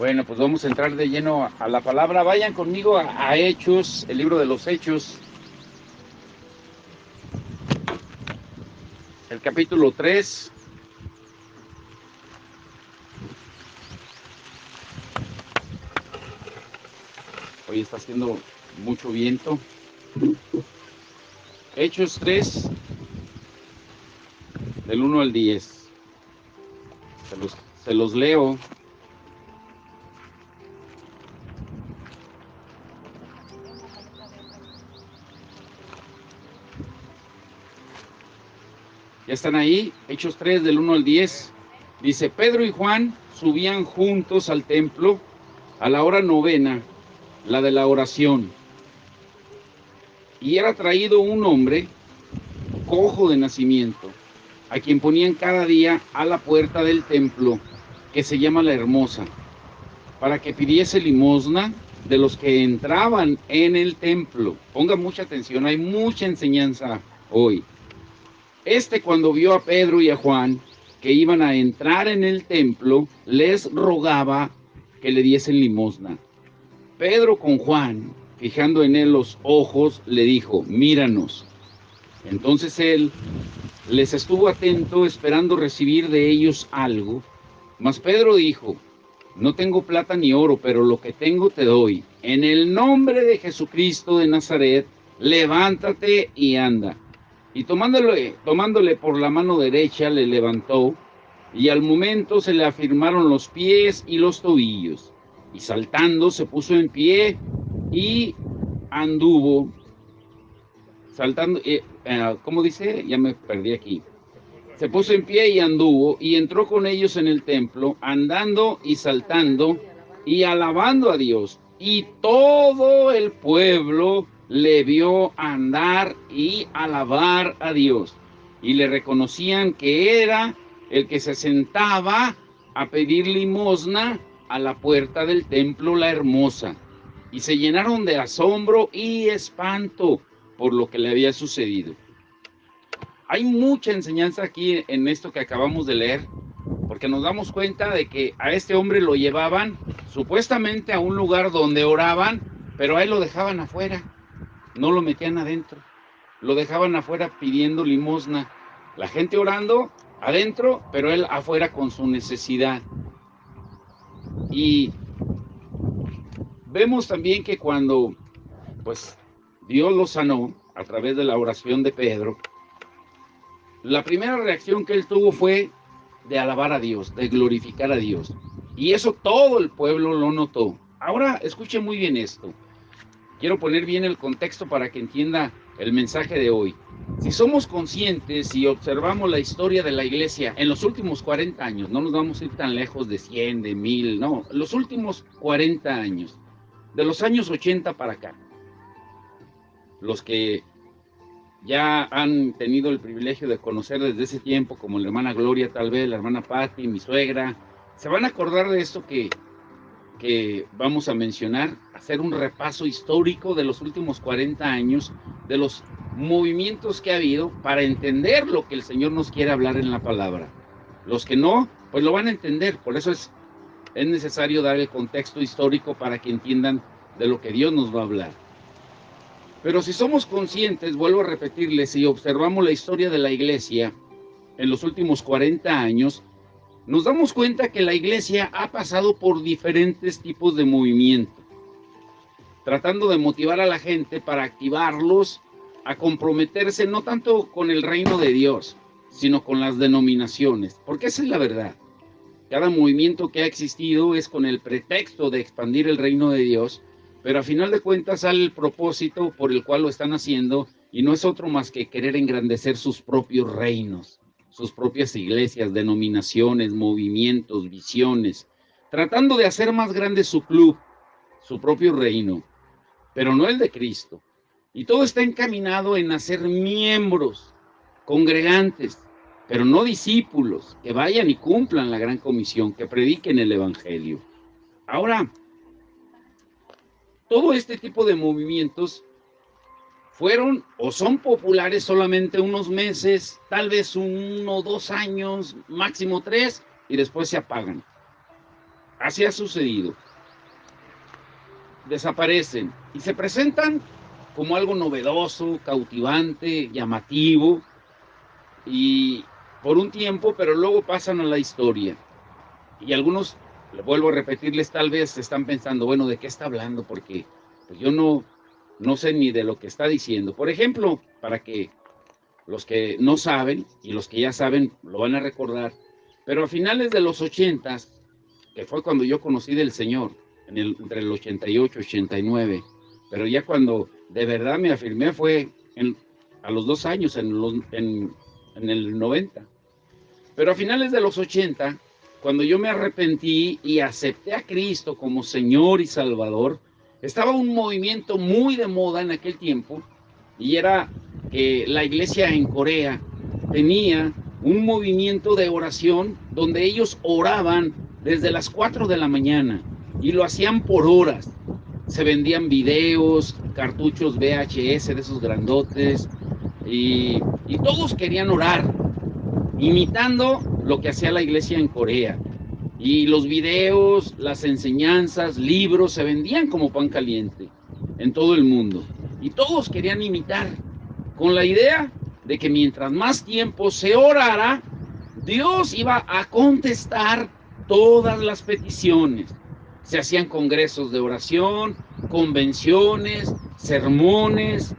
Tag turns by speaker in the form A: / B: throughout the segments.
A: Bueno, pues vamos a entrar de lleno a la palabra. Vayan conmigo a Hechos, el libro de los Hechos, el capítulo 3. Hoy está haciendo mucho viento. Hechos 3, del 1 al 10. Se los leo. ¿Ya están ahí? Hechos 3, del 1 al 10. Dice, Pedro y Juan subían juntos al templo a la hora novena, la de la oración. Y era traído un hombre cojo de nacimiento, a quien ponían cada día a la puerta del templo, que se llama La Hermosa, para que pidiese limosna de los que entraban en el templo. Ponga mucha atención, hay mucha enseñanza hoy. Cuando vio a Pedro y a Juan que iban a entrar en el templo, les rogaba que le diesen limosna. Pedro con Juan, fijando en él los ojos, le dijo, míranos. Entonces él les estuvo atento, esperando recibir de ellos algo. Mas Pedro dijo, no tengo plata ni oro, pero lo que tengo te doy. En el nombre de Jesucristo de Nazaret, levántate y anda. Y tomándole por la mano derecha, le levantó, y al momento se le afirmaron los pies y los tobillos. Y saltando se puso en pie y anduvo. Saltando, ¿cómo dice? Ya me perdí aquí. Se puso en pie y anduvo, y entró con ellos en el templo, andando y saltando y alabando a Dios. Y todo el pueblo le vio andar y alabar a Dios. Y le reconocían que era el que se sentaba a pedir limosna a la puerta del templo La Hermosa. Y se llenaron de asombro y espanto por lo que le había sucedido. Hay mucha enseñanza aquí en esto que acabamos de leer, porque nos damos cuenta de que a este hombre lo llevaban supuestamente a un lugar donde oraban, pero a él lo dejaban afuera, no lo metían adentro, lo dejaban afuera pidiendo limosna. La gente orando adentro, pero él afuera con su necesidad. Y vemos también que cuando pues Dios lo sanó a través de la oración de Pedro, la primera reacción que él tuvo fue de alabar a Dios, de glorificar a Dios. Y eso todo el pueblo lo notó. Ahora escuche muy bien esto. Quiero poner bien el contexto para que entienda el mensaje de hoy. Si somos conscientes y observamos la historia de la iglesia en los últimos 40 años, no nos vamos a ir tan lejos de 100, de 1000, no, los últimos 40 años, de los años 80 para acá, los que ya han tenido el privilegio de conocer desde ese tiempo, como la hermana Gloria, tal vez, la hermana Patti, mi suegra, se van a acordar de esto que vamos a mencionar, hacer un repaso histórico de los últimos 40 años, de los movimientos que ha habido para entender lo que el Señor nos quiere hablar en la palabra. Los que no, pues lo van a entender, por eso es necesario dar el contexto histórico para que entiendan de lo que Dios nos va a hablar. Pero si somos conscientes, vuelvo a repetirles, si observamos la historia de la iglesia en los últimos 40 años, nos damos cuenta que la iglesia ha pasado por diferentes tipos de movimiento, tratando de motivar a la gente para activarlos a comprometerse no tanto con el reino de Dios, sino con las denominaciones, porque esa es la verdad. Cada movimiento que ha existido es con el pretexto de expandir el reino de Dios, pero a final de cuentas sale el propósito por el cual lo están haciendo y no es otro más que querer engrandecer sus propios reinos, sus propias iglesias, denominaciones, movimientos, visiones, tratando de hacer más grande su club, su propio reino, pero no el de Cristo. Y todo está encaminado en hacer miembros, congregantes, pero no discípulos, que vayan y cumplan la gran comisión, que prediquen el evangelio. Ahora, todo este tipo de movimientos fueron o son populares solamente unos meses, tal vez 1 o 2 años, máximo 3, y después se apagan. Así ha sucedido. Desaparecen y se presentan como algo novedoso, cautivante, llamativo, y por un tiempo, pero luego pasan a la historia. Y algunos, le vuelvo a repetirles, tal vez están pensando, bueno, ¿de qué está hablando? Porque pues yo no sé ni de lo que está diciendo. Por ejemplo, para que los que no saben y los que ya saben lo van a recordar, pero a finales de los 80, que fue cuando yo conocí del Señor, entre el 88 y 89, pero ya cuando de verdad me afirmé fue a los 2 años, en el 90. Pero a finales de los 80, cuando yo me arrepentí y acepté a Cristo como Señor y Salvador, estaba un movimiento muy de moda en aquel tiempo, y era que la iglesia en Corea tenía un movimiento de oración donde ellos oraban desde las 4 de la mañana y lo hacían por horas. Se vendían videos, cartuchos VHS de esos grandotes, y todos querían orar, imitando lo que hacía la iglesia en Corea. Y los videos, las enseñanzas, libros se vendían como pan caliente en todo el mundo. Y todos querían imitar, con la idea de que mientras más tiempo se orara, Dios iba a contestar todas las peticiones. Se hacían congresos de oración, convenciones, sermones,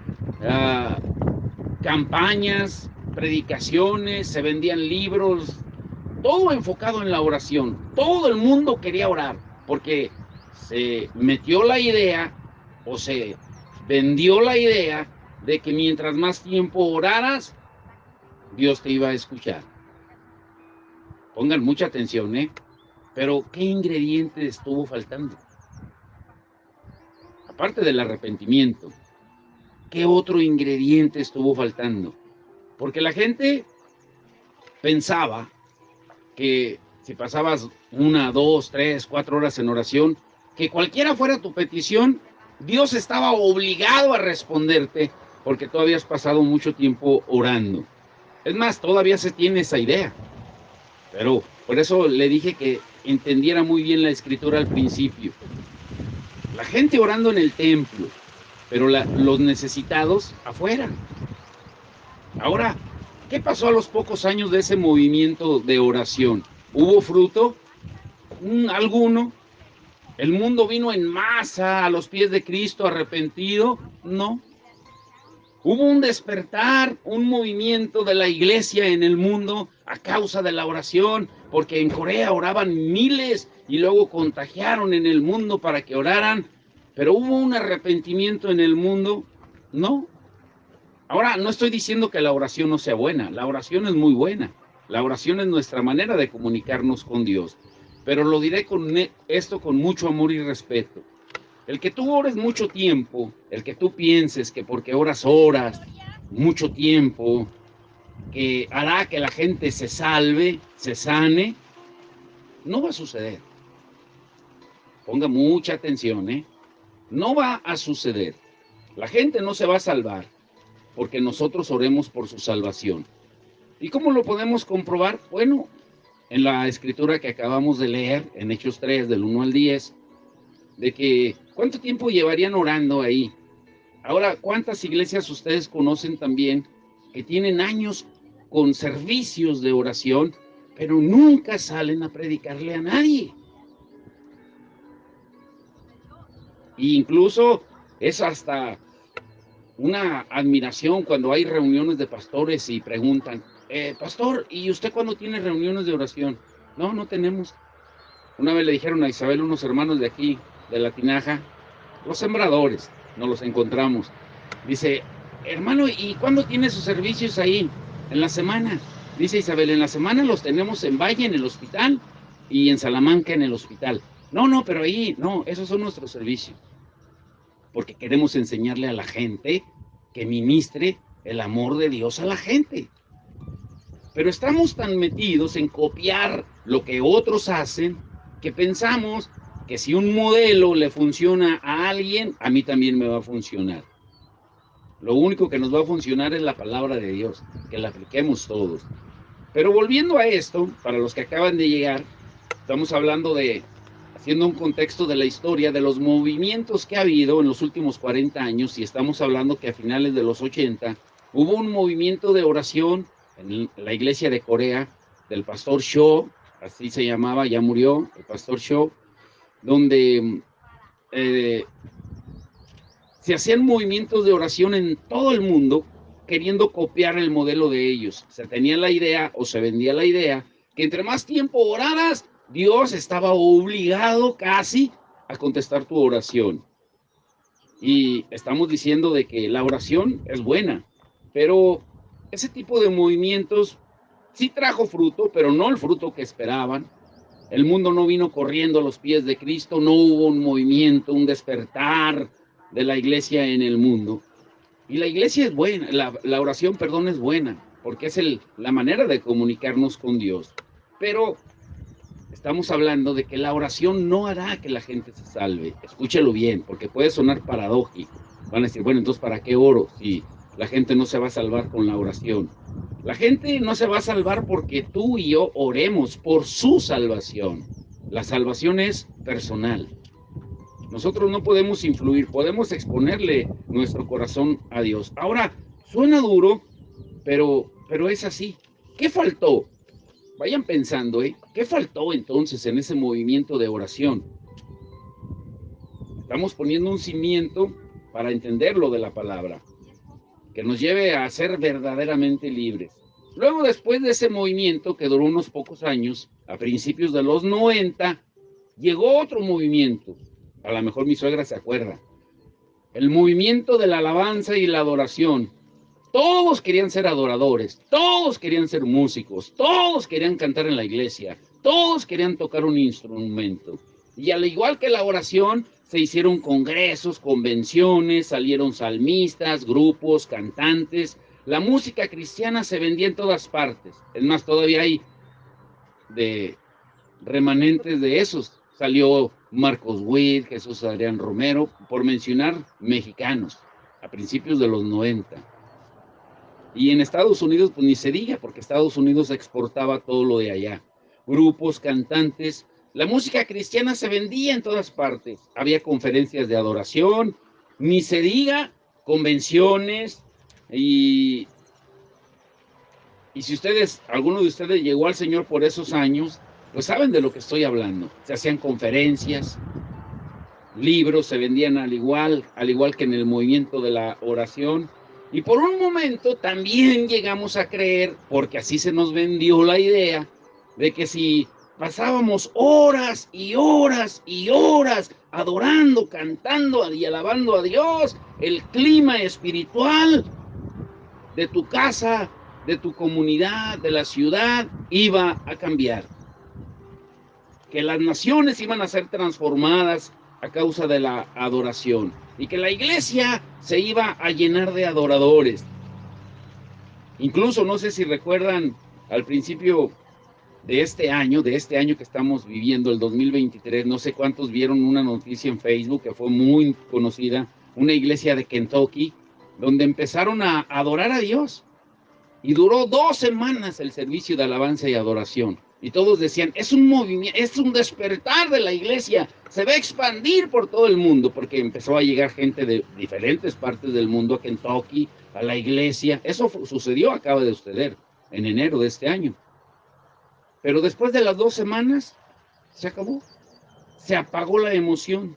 A: campañas, predicaciones, se vendían libros, todo enfocado en la oración. Todo el mundo quería orar, porque se metió la idea, o se vendió la idea, de que mientras más tiempo oraras, Dios te iba a escuchar. Pongan mucha atención, ¿eh? Pero ¿qué ingrediente estuvo faltando? Aparte del arrepentimiento, ¿qué otro ingrediente estuvo faltando? Porque la gente pensaba que si pasabas 1, 2, 3, 4 horas en oración, que cualquiera fuera tu petición, Dios estaba obligado a responderte porque tú habías pasado mucho tiempo orando. Es más, todavía se tiene esa idea. Pero por eso le dije que entendiera muy bien la escritura al principio. La gente orando en el templo, pero los necesitados afuera. Ahora, ¿qué pasó a los pocos años de ese movimiento de oración? ¿Hubo fruto? ¿Alguno? ¿El mundo vino en masa a los pies de Cristo arrepentido? No. Hubo un despertar, un movimiento de la iglesia en el mundo a causa de la oración, porque en Corea oraban miles y luego contagiaron en el mundo para que oraran, pero hubo un arrepentimiento en el mundo. No. Ahora, no estoy diciendo que la oración no sea buena, la oración es muy buena, la oración es nuestra manera de comunicarnos con Dios, pero lo diré con esto con mucho amor y respeto. El que tú ores mucho tiempo, el que tú pienses que porque oras mucho tiempo, que hará que la gente se salve, se sane, no va a suceder. Ponga mucha atención, ¿eh? No va a suceder. La gente no se va a salvar porque nosotros oremos por su salvación. ¿Y cómo lo podemos comprobar? Bueno, en la escritura que acabamos de leer, en Hechos 3, del 1 al 10, de que ¿cuánto tiempo llevarían orando ahí? Ahora, ¿cuántas iglesias ustedes conocen también que tienen años con servicios de oración, pero nunca salen a predicarle a nadie? E incluso es hasta una admiración cuando hay reuniones de pastores y preguntan, pastor, ¿y usted cuándo tiene reuniones de oración? No, no tenemos. Una vez le dijeron a Isabel unos hermanos de aquí, de la Tinaja, los sembradores, nos los encontramos. Dice, hermano, ¿y cuándo tiene sus servicios ahí? En la semana. Dice Isabel, en la semana los tenemos en Valle, en el hospital, y en Salamanca, en el hospital. No, pero ahí, no, esos son nuestros servicios. Porque queremos enseñarle a la gente que ministre el amor de Dios a la gente. Pero estamos tan metidos en copiar lo que otros hacen que pensamos que si un modelo le funciona a alguien, a mí también me va a funcionar. Lo único que nos va a funcionar es la palabra de Dios, que la apliquemos todos. Pero volviendo a esto, para los que acaban de llegar, estamos hablando de haciendo un contexto de la historia de los movimientos que ha habido en los últimos 40 años, y estamos hablando que a finales de los 80 hubo un movimiento de oración en la iglesia de Corea del pastor Cho, así se llamaba, ya murió el pastor Cho, donde se hacían movimientos de oración en todo el mundo queriendo copiar el modelo de ellos. Se tenía la idea o se vendía la idea que entre más tiempo oraras, Dios estaba obligado casi a contestar tu oración. Y estamos diciendo de que la oración es buena, pero ese tipo de movimientos sí trajo fruto, pero no el fruto que esperaban. El mundo no vino corriendo a los pies de Cristo, no hubo un movimiento, un despertar de la iglesia en el mundo. Y la iglesia es buena, la oración, perdón, es buena, porque es la manera de comunicarnos con Dios. Pero estamos hablando de que la oración no hará que la gente se salve. Escúchelo bien, porque puede sonar paradójico. Van a decir, bueno, entonces, ¿para qué oro si la gente no se va a salvar con la oración? La gente no se va a salvar porque tú y yo oremos por su salvación. La salvación es personal. Nosotros no podemos influir, podemos exponerle nuestro corazón a Dios. Ahora, suena duro, pero es así. ¿Qué faltó? Vayan pensando, ¿qué faltó entonces en ese movimiento de oración? Estamos poniendo un cimiento para entender lo de la palabra, que nos lleve a ser verdaderamente libres. Luego, después de ese movimiento, que duró unos pocos años, a principios de los 90, llegó otro movimiento. A lo mejor mi suegra se acuerda. El movimiento de la alabanza y la adoración. Todos querían ser adoradores, todos querían ser músicos, todos querían cantar en la iglesia, todos querían tocar un instrumento. Y al igual que la oración, se hicieron congresos, convenciones, salieron salmistas, grupos, cantantes. La música cristiana se vendía en todas partes. Es más, todavía hay de remanentes de esos. Salió Marcos Witt, Jesús Adrián Romero, por mencionar mexicanos, a principios de los 90. Y en Estados Unidos, pues ni se diga, porque Estados Unidos exportaba todo lo de allá. Grupos, cantantes. La música cristiana se vendía en todas partes. Había conferencias de adoración, ni se diga, convenciones. Y si alguno de ustedes llegó al Señor por esos años, pues saben de lo que estoy hablando. Se hacían conferencias, libros se vendían al igual que en el movimiento de la oración. Y por un momento también llegamos a creer, porque así se nos vendió la idea, de que si pasábamos horas y horas y horas adorando, cantando y alabando a Dios, el clima espiritual de tu casa, de tu comunidad, de la ciudad, iba a cambiar. Que las naciones iban a ser transformadas a causa de la adoración y que la iglesia se iba a llenar de adoradores. Incluso, no sé si recuerdan, al principio de este año que estamos viviendo, el 2023, no sé cuántos vieron una noticia en Facebook que fue muy conocida, una iglesia de Kentucky, donde empezaron a adorar a Dios. Y duró 2 semanas el servicio de alabanza y adoración. Y todos decían, es un movimiento, es un despertar de la iglesia, se va a expandir por todo el mundo, porque empezó a llegar gente de diferentes partes del mundo a Kentucky, a la iglesia. Eso sucedió, acaba de suceder, en enero de este año. Pero después de las 2 semanas, se acabó, se apagó la emoción.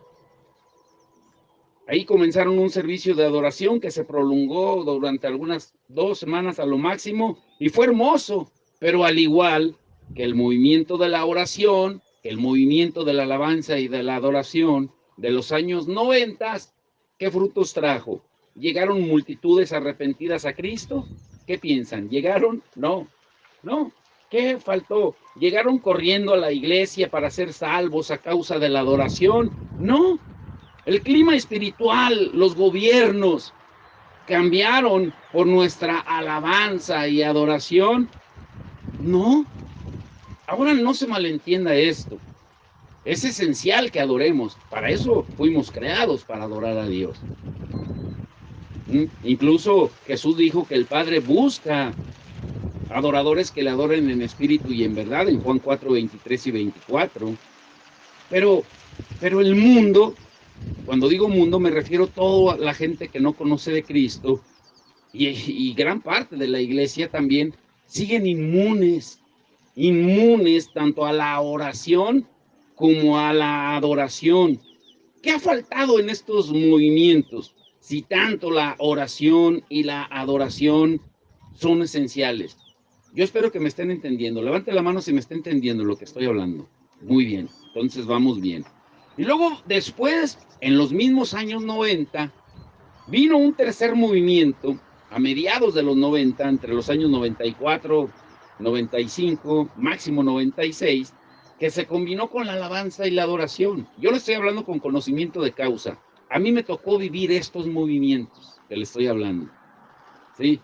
A: Ahí comenzaron un servicio de adoración que se prolongó durante algunas 2 semanas a lo máximo, y fue hermoso, pero al igual que el movimiento de la oración, el movimiento de la alabanza y de la adoración de los años 90, ¿qué frutos trajo? ¿Llegaron multitudes arrepentidas a Cristo? ¿Qué piensan? ¿Llegaron? No. ¿Qué faltó? ¿Llegaron corriendo a la iglesia para ser salvos a causa de la adoración? No. El clima espiritual, los gobiernos cambiaron por nuestra alabanza y adoración. No. Ahora no se malentienda esto. Es esencial que adoremos. Para eso fuimos creados, para adorar a Dios. Incluso Jesús dijo que el Padre busca adoradores que le adoren en espíritu y en verdad, en Juan 4, 23 y 24. Pero, pero el mundo, cuando digo mundo me refiero a toda la gente que no conoce de Cristo y gran parte de la iglesia también, siguen inmunes tanto a la oración como a la adoración. ¿Qué ha faltado en estos movimientos? Si tanto la oración y la adoración son esenciales. Yo espero que me estén entendiendo. Levante la mano si me está entendiendo lo que estoy hablando. Muy bien, entonces vamos bien. Y luego después, en los mismos años 90, vino un tercer movimiento a mediados de los 90, entre los años 94, 95, máximo 96, que se combinó con la alabanza y la adoración. Yo le estoy hablando con conocimiento de causa. A mí me tocó vivir estos movimientos que le estoy hablando. ¿Sí?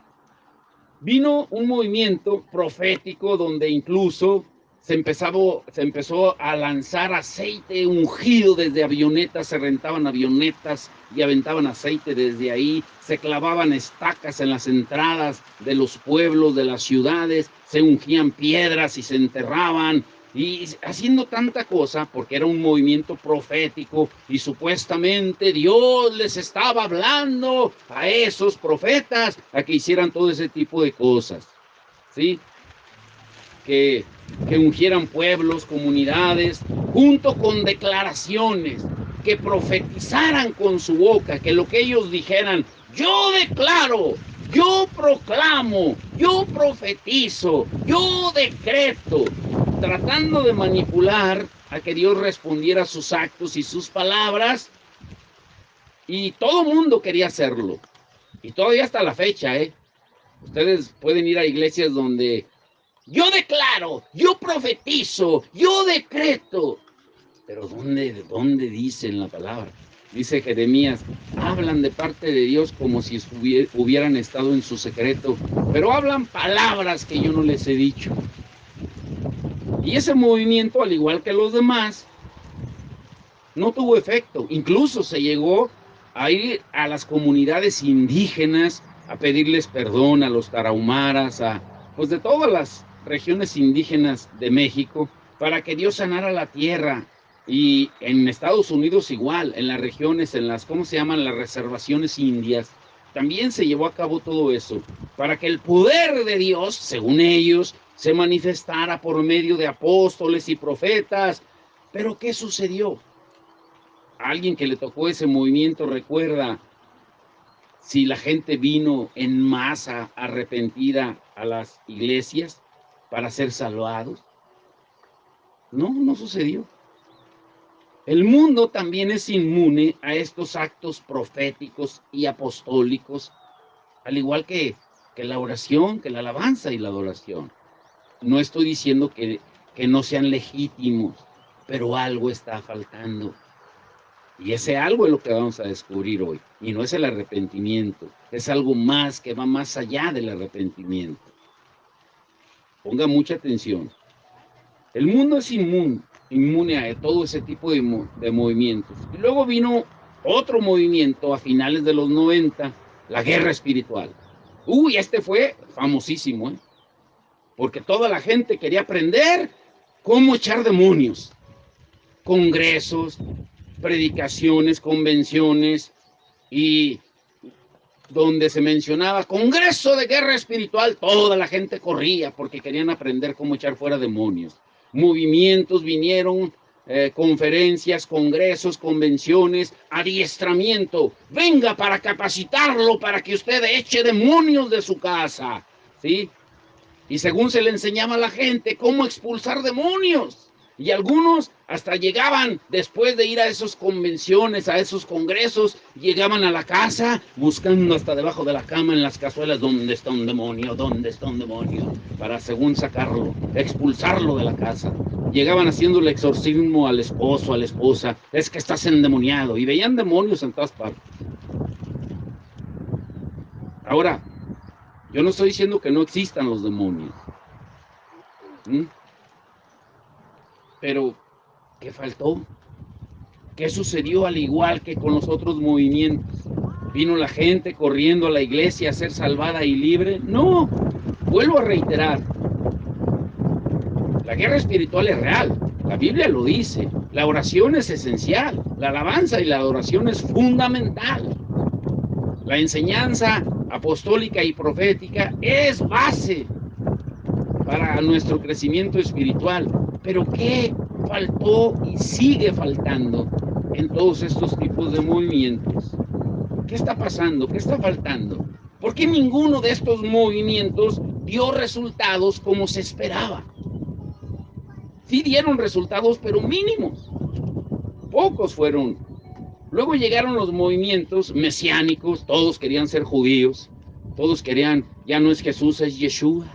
A: Vino un movimiento profético donde incluso se empezó a lanzar aceite ungido desde avionetas, se rentaban avionetas y aventaban aceite desde ahí, se clavaban estacas en las entradas de los pueblos, de las ciudades, se ungían piedras y se enterraban, y haciendo tanta cosa, porque era un movimiento profético, y supuestamente Dios les estaba hablando a esos profetas a que hicieran todo ese tipo de cosas, ¿sí? Que ungieran pueblos, comunidades, junto con declaraciones, que profetizaran con su boca, que lo que ellos dijeran, yo declaro, yo proclamo, yo profetizo, yo decreto, tratando de manipular a que Dios respondiera a sus actos y sus palabras, y todo mundo quería hacerlo, y todavía hasta la fecha, ustedes pueden ir a iglesias donde yo declaro, yo profetizo, yo decreto. Pero ¿dónde dicen la palabra? Dice Jeremías, hablan de parte de Dios como si hubieran estado en su secreto, pero hablan palabras que yo no les he dicho. Y ese movimiento, al igual que los demás, no tuvo efecto. Incluso se llegó a ir a las comunidades indígenas a pedirles perdón a los tarahumaras, pues de todas las regiones indígenas de México, para que Dios sanara la tierra. Y en Estados Unidos igual, en las regiones, en las, ¿cómo se llaman? Las reservaciones indias, también se llevó a cabo todo eso, para que el poder de Dios, según ellos, se manifestara por medio de apóstoles y profetas. Pero ¿qué sucedió? Alguien que le tocó ese movimiento recuerda si la gente vino en masa arrepentida a las iglesias para ser salvados. No sucedió. El mundo también es inmune a estos actos proféticos y apostólicos, al igual que la oración, que la alabanza y la adoración. No estoy diciendo que no sean legítimos, pero algo está faltando. Y ese algo es lo que vamos a descubrir hoy. Y no es el arrepentimiento, es algo más que va más allá del arrepentimiento. Ponga mucha atención. El mundo es inmune a todo ese tipo de movimientos. Y luego vino otro movimiento a finales de los 90, la guerra espiritual. Uy, este fue famosísimo, porque toda la gente quería aprender cómo echar demonios. Congresos, predicaciones, convenciones, y donde se mencionaba Congreso de Guerra Espiritual, toda la gente corría porque querían aprender cómo echar fuera demonios. Movimientos vinieron, conferencias, congresos, convenciones, adiestramiento. Venga para capacitarlo, para que usted eche demonios de su casa, ¿sí? Y según se le enseñaba a la gente cómo expulsar demonios. Y algunos hasta llegaban, después de ir a esas convenciones, a esos congresos, llegaban a la casa buscando hasta debajo de la cama en las cazuelas, ¿dónde está un demonio? ¿Dónde está un demonio? Para según sacarlo, expulsarlo de la casa. Llegaban haciendo el exorcismo al esposo, a la esposa, es que estás endemoniado. Y veían demonios en todas partes. Ahora, yo no estoy diciendo que no existan los demonios. Pero, ¿qué faltó? ¿Qué sucedió al igual que con los otros movimientos? ¿Vino la gente corriendo a la iglesia a ser salvada y libre? No, vuelvo a reiterar. La guerra espiritual es real La Biblia lo dice. La oración es esencial. La alabanza y la adoración es fundamental. La enseñanza apostólica y profética es base para nuestro crecimiento espiritual. Pero ¿qué faltó y sigue faltando en todos estos tipos de movimientos? ¿Qué está pasando? ¿Qué está faltando? ¿Por qué ninguno de estos movimientos dio resultados como se esperaba? Sí dieron resultados, pero mínimos. Pocos fueron. Luego llegaron los movimientos mesiánicos, todos querían ser judíos, todos querían, ya no es Jesús, es Yeshua,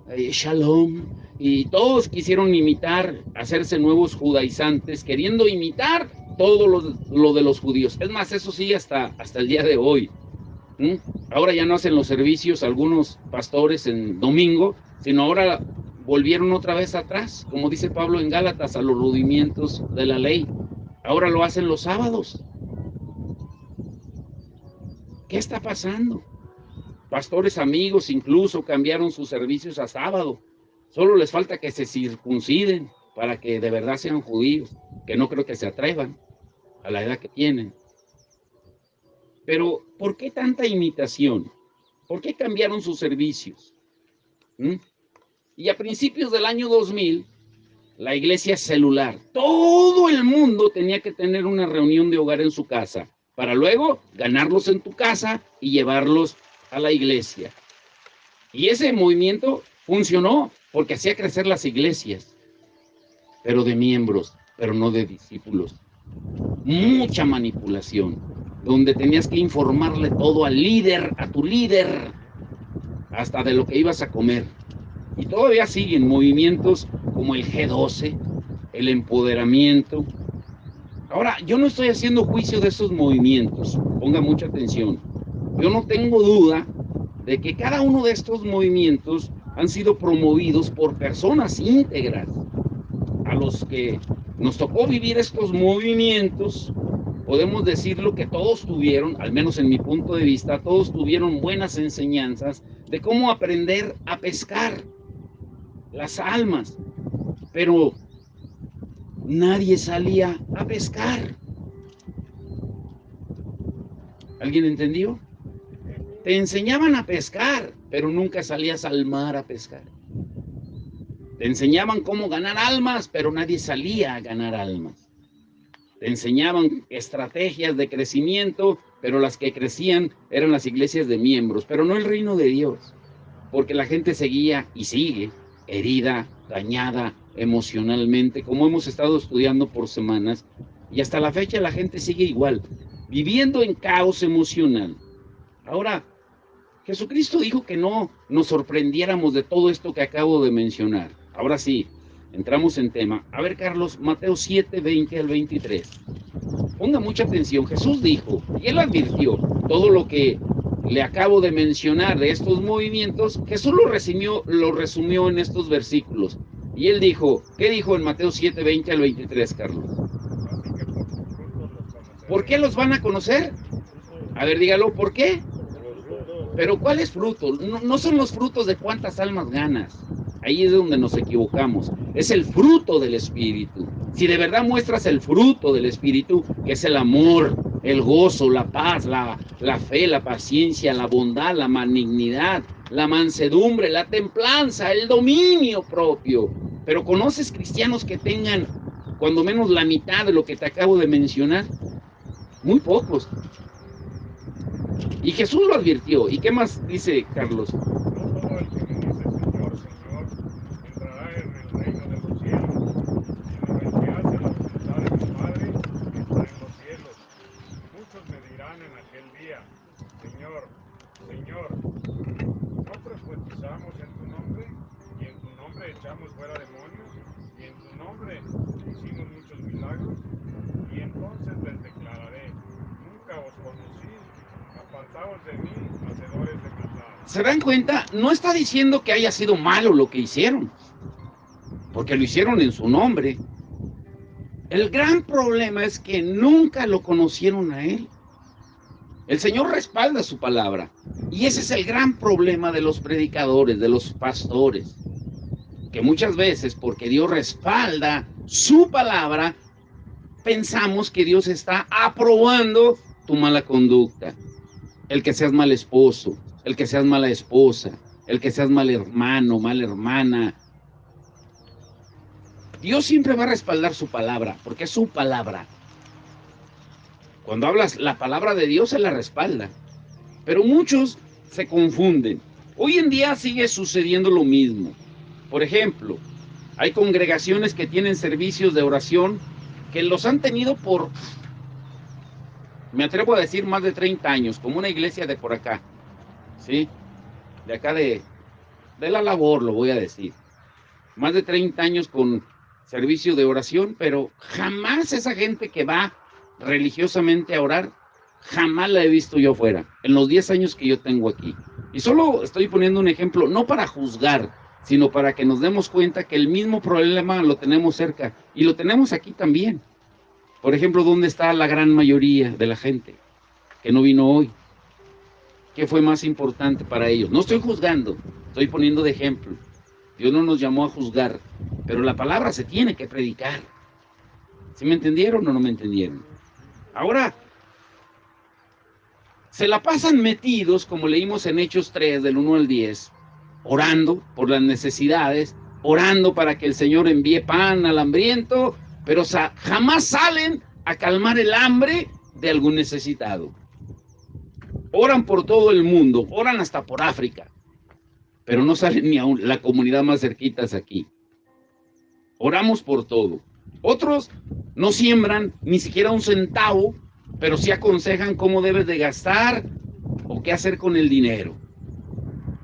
A: Shalom, y todos quisieron imitar, hacerse nuevos judaizantes, queriendo imitar todo lo de los judíos. Es más, eso sigue hasta el día de hoy. Ahora ya no hacen los servicios algunos pastores en domingo, sino ahora volvieron otra vez atrás, como dice Pablo en Gálatas, a los rudimientos de la ley. Ahora lo hacen los sábados. ¿Qué está pasando? Pastores amigos incluso cambiaron sus servicios a sábado. Solo les falta que se circunciden para que de verdad sean judíos, que no creo que se atrevan a la edad que tienen. Pero, ¿por qué tanta imitación? ¿Por qué cambiaron sus servicios? Y a principios del año 2000, la iglesia celular, todo el mundo tenía que tener una reunión de hogar en su casa, para luego ganarlos en tu casa y llevarlos a la iglesia. Y ese movimiento funcionó porque hacía crecer las iglesias, pero de miembros, pero no de discípulos. Mucha manipulación, donde tenías que informarle todo al líder, a tu líder, hasta de lo que ibas a comer. Y todavía siguen movimientos como el G12, el empoderamiento. Ahora, yo no estoy haciendo juicio de esos movimientos, ponga mucha atención. Yo no tengo duda de que cada uno de estos movimientos han sido promovidos por personas íntegras. A los que nos tocó vivir estos movimientos, podemos decirlo que todos tuvieron, al menos en mi punto de vista, todos tuvieron buenas enseñanzas de cómo aprender a pescar las almas, pero nadie salía a pescar. ¿Alguien entendió? Te enseñaban a pescar, pero nunca salías al mar a pescar. Te enseñaban cómo ganar almas, pero nadie salía a ganar almas. Te enseñaban estrategias de crecimiento, pero las que crecían eran las iglesias de miembros, pero no el reino de Dios, porque la gente seguía y sigue herida, dañada emocionalmente, como hemos estado estudiando por semanas, y hasta la fecha la gente sigue igual, viviendo en caos emocional. Ahora, Jesucristo dijo que no nos sorprendiéramos de todo esto que acabo de mencionar. Ahora sí, entramos en tema. A ver, Carlos, Mateo 7, 20 al 23. Ponga mucha atención. Jesús dijo, y él advirtió, todo lo que le acabo de mencionar de estos movimientos, Jesús lo resumió en estos versículos. Y él dijo, ¿qué dijo en Mateo 7, 20 al 23, Carlos? ¿Por qué los van a conocer? A ver, dígalo, ¿por qué? Pero ¿cuál es fruto? No son los frutos de cuántas almas ganas. Ahí es donde nos equivocamos. Es el fruto del Espíritu. Si de verdad muestras el fruto del Espíritu, que es el amor, el gozo, la paz, la fe, la paciencia, la bondad, la benignidad, la mansedumbre, la templanza, el dominio propio. Pero ¿conoces cristianos que tengan cuando menos la mitad de lo que te acabo de mencionar? Muy pocos. Y Jesús lo advirtió. ¿Y qué más dice Carlos?
B: No todo el que me dice Señor, Señor, entrará en el reino de los cielos, sino el que hace la voluntad de mi Padre que está en los cielos. Muchos me dirán en aquel día, Señor, Señor, ¿no profetizamos en tu nombre? ¿Y en tu nombre echamos fuera demonios? ¿Y en tu nombre hicimos muchos milagros? Y entonces les declararé, nunca os conocí. Apartaos de mí, hacedores de maldad.
A: ¿Se dan cuenta? No está diciendo que haya sido malo lo que hicieron, porque lo hicieron en su nombre. El gran problema es que nunca lo conocieron a él. El Señor respalda su palabra, y ese es el gran problema de los predicadores, de los pastores. que muchas veces, porque Dios respalda su palabra, pensamos que Dios está aprobando tu mala conducta. El que seas mal esposo, el que seas mala esposa, el que seas mal hermano, mala hermana. Dios siempre va a respaldar su palabra, porque es su palabra. Cuando hablas la palabra de Dios, se la respalda. Pero muchos se confunden. Hoy en día sigue sucediendo lo mismo. Por ejemplo, hay congregaciones que tienen servicios de oración que los han tenido por, me atrevo a decir, más de 30 años, como una iglesia de por acá, ¿sí? De acá de la labor, lo voy a decir. Más de 30 años con servicio de oración, pero jamás esa gente que va religiosamente a orar, jamás la he visto yo fuera, en los 10 años que yo tengo aquí. Y solo estoy poniendo un ejemplo, no para juzgar, sino para que nos demos cuenta que el mismo problema lo tenemos cerca, y lo tenemos aquí también. Por ejemplo, ¿dónde está la gran mayoría de la gente que no vino hoy? ¿Qué fue más importante para ellos? No estoy juzgando, estoy poniendo de ejemplo. Dios no nos llamó a juzgar, pero la palabra se tiene que predicar. ¿Sí me entendieron o no me entendieron? Ahora, se la pasan metidos, como leímos en Hechos 3, del 1 al 10, orando por las necesidades, orando para que el Señor envíe pan al hambriento, pero jamás salen a calmar el hambre de algún necesitado. Oran por todo el mundo, oran hasta por África, pero no salen ni a la comunidad más cerquita aquí. Oramos por todo. Otros no siembran ni siquiera un centavo, pero sí aconsejan cómo debes de gastar o qué hacer con el dinero.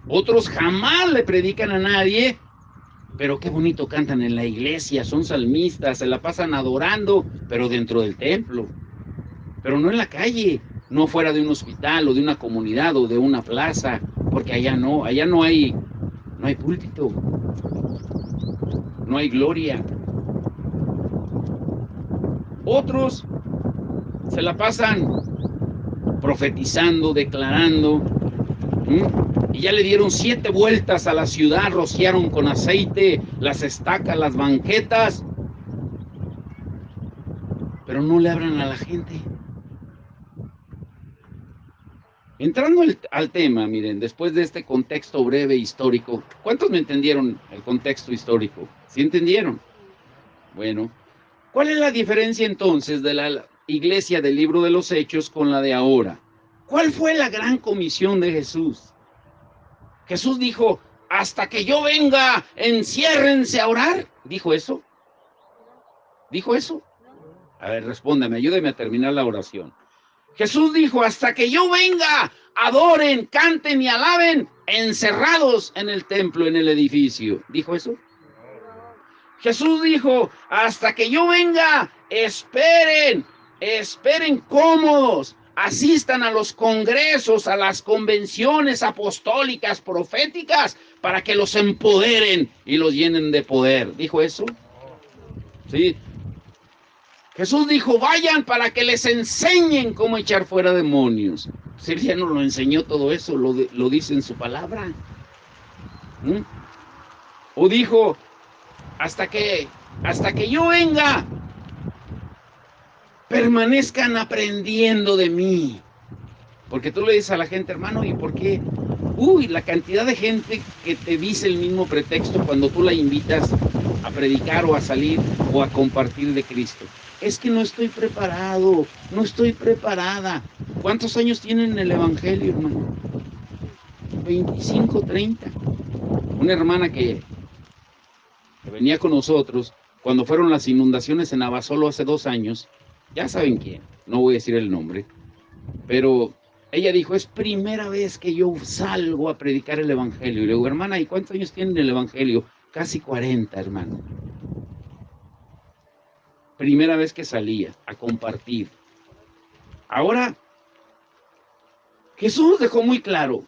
A: Otros jamás le predican a nadie, pero qué bonito cantan en la iglesia, son salmistas, se la pasan adorando, pero dentro del templo, pero no en la calle, no fuera de un hospital o de una comunidad o de una plaza, porque allá no hay púlpito, no hay gloria. Otros se la pasan profetizando, declarando, y ya le dieron 7 vueltas a la ciudad, rociaron con aceite las estacas, las banquetas, pero no le hablan a la gente. Entrando al tema, miren, después de este contexto breve histórico, ¿cuántos me entendieron el contexto histórico? ¿Sí entendieron? Bueno, ¿cuál es la diferencia entonces de la iglesia del libro de los Hechos con la de ahora? ¿Cuál fue la gran comisión de Jesús? Jesús dijo, hasta que yo venga, enciérrense a orar. ¿Dijo eso? ¿Dijo eso? A ver, respóndame, ayúdeme a terminar la oración. Jesús dijo, hasta que yo venga, adoren, canten y alaben, encerrados en el templo, en el edificio. ¿Dijo eso? Jesús dijo, hasta que yo venga, esperen cómodos, asistan a los congresos, a las convenciones apostólicas, proféticas, para que los empoderen y los llenen de poder. ¿Dijo eso? Sí. Jesús dijo, vayan para que les enseñen cómo echar fuera demonios. Pues él ya nos lo enseñó todo eso, lo dice en su palabra. O dijo, hasta que yo venga, permanezcan aprendiendo de mí. Porque tú le dices a la gente, hermano, ¿y por qué? La cantidad de gente que te dice el mismo pretexto cuando tú la invitas a predicar o a salir o a compartir de Cristo. Es que no estoy preparado, no estoy preparada. ¿Cuántos años tienen en el Evangelio, hermano? 25, 30. Una hermana que venía con nosotros cuando fueron las inundaciones en Abasolo hace 2 años, ya saben quién, no voy a decir el nombre, pero ella dijo, es primera vez que yo salgo a predicar el Evangelio. Y le digo, hermana, ¿y cuántos años tienen en el Evangelio? Casi 40, hermano. Primera vez que salía a compartir. Ahora, Jesús dejó muy claro,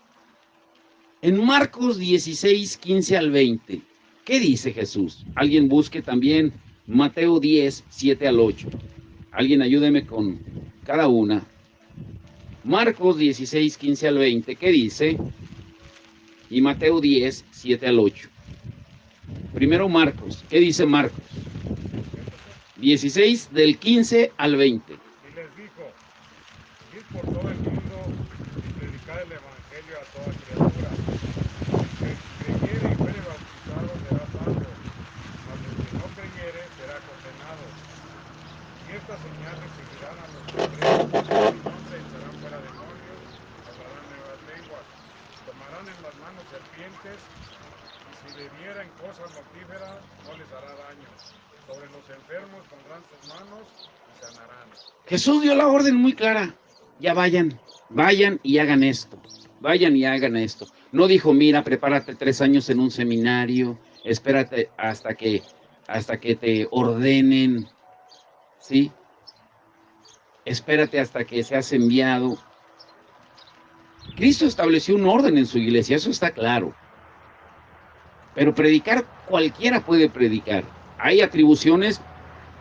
A: en Marcos 16, 15 al 20, ¿qué dice Jesús? Alguien busque también Mateo 10, 7 al 8. Alguien ayúdeme con cada una. Marcos 16, 15 al 20, ¿qué dice? Y Mateo 10, 7 al 8. Primero Marcos. ¿Qué dice Marcos? 16 del 15 al 20.
B: Y les dijo, id por todo el mundo y predicad el evangelio a toda criatura. El que creyere y fuere bautizado será salvo, mas el que no creyere será condenado. Y estas señales seguirán a los que creen, en mi nombre echarán fuera demonios, hablarán nuevas lenguas, tomarán en las manos serpientes, y si bebieren cosas mortíferas no les hará daño. Sobre los enfermos pondrán sus manos y sanarán.
A: Jesús dio la orden muy clara. Ya vayan, vayan y hagan esto. Vayan y hagan esto. No dijo, mira, prepárate 3 años en un seminario, espérate hasta que te ordenen, ¿sí? Espérate hasta que seas enviado. Cristo estableció un orden en su iglesia, eso está claro. Pero predicar, cualquiera puede predicar. Hay atribuciones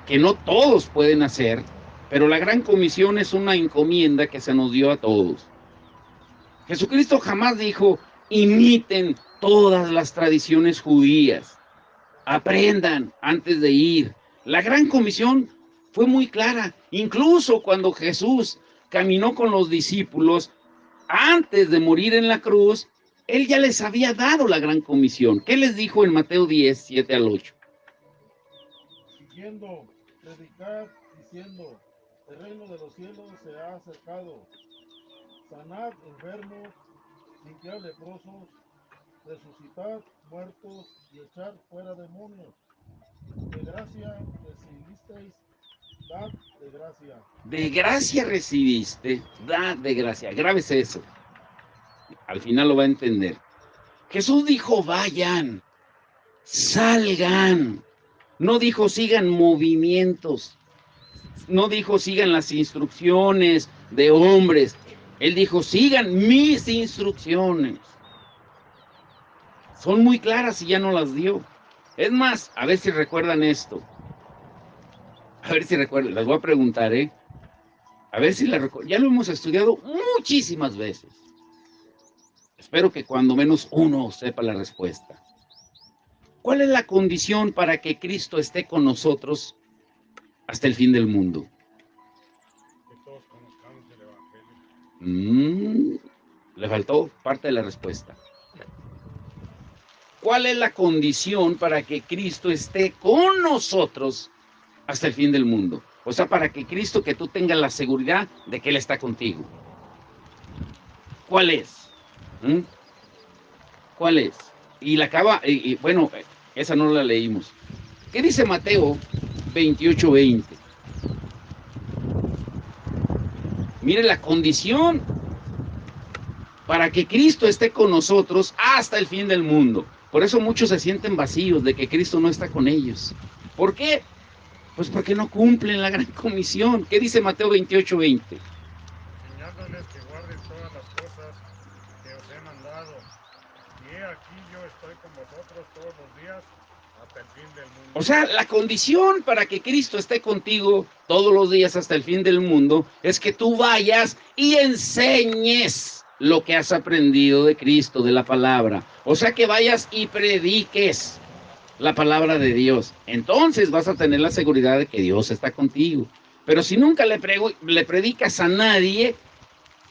A: que no todos pueden hacer, pero la gran comisión es una encomienda que se nos dio a todos. Jesucristo jamás dijo, imiten todas las tradiciones judías, aprendan antes de ir. La gran comisión fue muy clara, incluso cuando Jesús caminó con los discípulos, antes de morir en la cruz, él ya les había dado la gran comisión. ¿Qué les dijo en Mateo 10, 7 al 8?
C: Siguiendo, predicad diciendo, el reino de los cielos se ha acercado. Sanad enfermos, limpiad leprosos, resucitad muertos y echar fuera demonios. De gracia recibisteis, dad de gracia.
A: De gracia recibiste, da de gracia. Grábese eso. Al final lo va a entender. Jesús dijo, vayan, salgan. No dijo, sigan movimientos. No dijo, sigan las instrucciones de hombres. Él dijo, sigan mis instrucciones. Son muy claras y ya no las dio. Es más, a ver si recuerdan esto. A ver si recuerdan, les voy a preguntar, A ver si la recuerdan. Ya lo hemos estudiado muchísimas veces. Espero que cuando menos uno sepa la respuesta. ¿Cuál es la condición para que Cristo esté con nosotros hasta el fin del mundo?
B: Que todos conozcamos el evangelio.
A: Le faltó parte de la respuesta. ¿Cuál es la condición para que Cristo esté con nosotros hasta el fin del mundo? O sea, para que Cristo, que tú tengas la seguridad de que Él está contigo. ¿Cuál es? ¿Cuál es? Y la acaba, bueno, esa no la leímos. ¿Qué dice Mateo 28:20? Mire la condición para que Cristo esté con nosotros hasta el fin del mundo. Por eso muchos se sienten vacíos de que Cristo no está con ellos. ¿Por qué? Pues porque no cumplen la gran comisión. ¿Qué dice Mateo 28:20?
B: Enseñándoles que guarden todas las cosas que os he mandado. Y he aquí yo estoy con vosotros todos los días hasta el fin del mundo.
A: O sea, la condición para que Cristo esté contigo todos los días hasta el fin del mundo es que tú vayas y enseñes lo que has aprendido de Cristo, de la palabra. O sea, que vayas y prediques la palabra de Dios. Entonces vas a tener la seguridad de que Dios está contigo. Pero si nunca le predicas a nadie,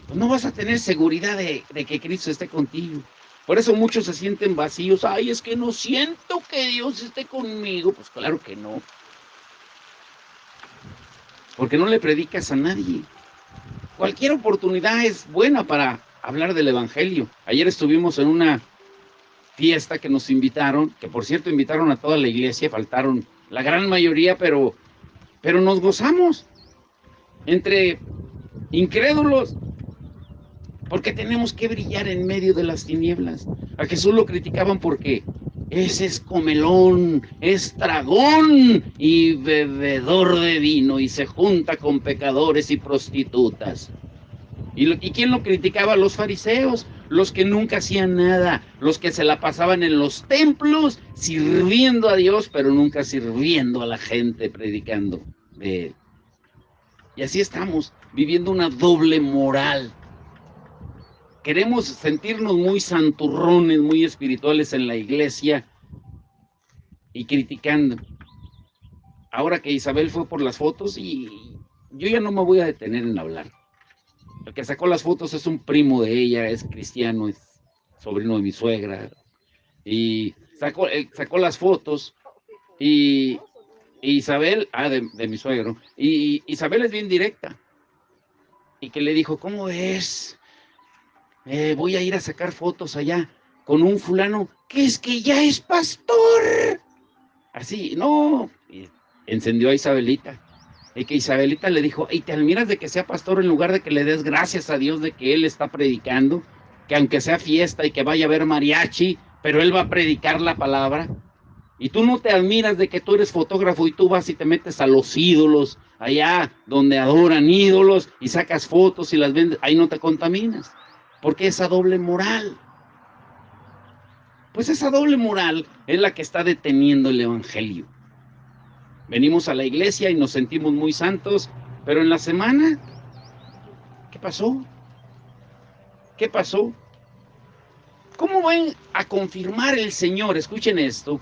A: pues no vas a tener seguridad de que Cristo esté contigo. Por eso muchos se sienten vacíos. Ay, es que no siento que Dios esté conmigo. Pues claro que no. Porque no le predicas a nadie. Cualquier oportunidad es buena para hablar del evangelio. Ayer estuvimos en una fiesta que nos invitaron, que por cierto invitaron a toda la iglesia, faltaron la gran mayoría, pero nos gozamos entre incrédulos, porque tenemos que brillar en medio de las tinieblas. A Jesús lo criticaban porque ese es comelón, es tragón y bebedor de vino y se junta con pecadores y prostitutas. ¿Y quién lo criticaba? Los fariseos, los que nunca hacían nada, los que se la pasaban en los templos sirviendo a Dios, pero nunca sirviendo a la gente, predicando de Él. Y así estamos, viviendo una doble moral. Queremos sentirnos muy santurrones, muy espirituales en la iglesia, y criticando. Ahora que Isabel fue por las fotos, y yo ya no me voy a detener en hablar. El que sacó las fotos es un primo de ella, es cristiano, es sobrino de mi suegra, y sacó las fotos, y Isabel, de mi suegro, y Isabel es bien directa, y que le dijo, ¿cómo es? Voy a ir a sacar fotos allá con un fulano que es que ya es pastor. Así, no, y encendió a Isabelita. Y que Isabelita le dijo, ¿y te admiras de que sea pastor en lugar de que le des gracias a Dios de que él está predicando? Que aunque sea fiesta y que vaya a ver mariachi, pero él va a predicar la palabra. Y tú no te admiras de que tú eres fotógrafo y tú vas y te metes a los ídolos, allá donde adoran ídolos y sacas fotos y las vendes, ahí no te contaminas. Porque esa doble moral, pues esa doble moral es la que está deteniendo el evangelio. Venimos a la iglesia y nos sentimos muy santos, pero en la semana, ¿qué pasó? ¿Qué pasó? ¿Cómo van a confirmar el Señor? Escuchen esto.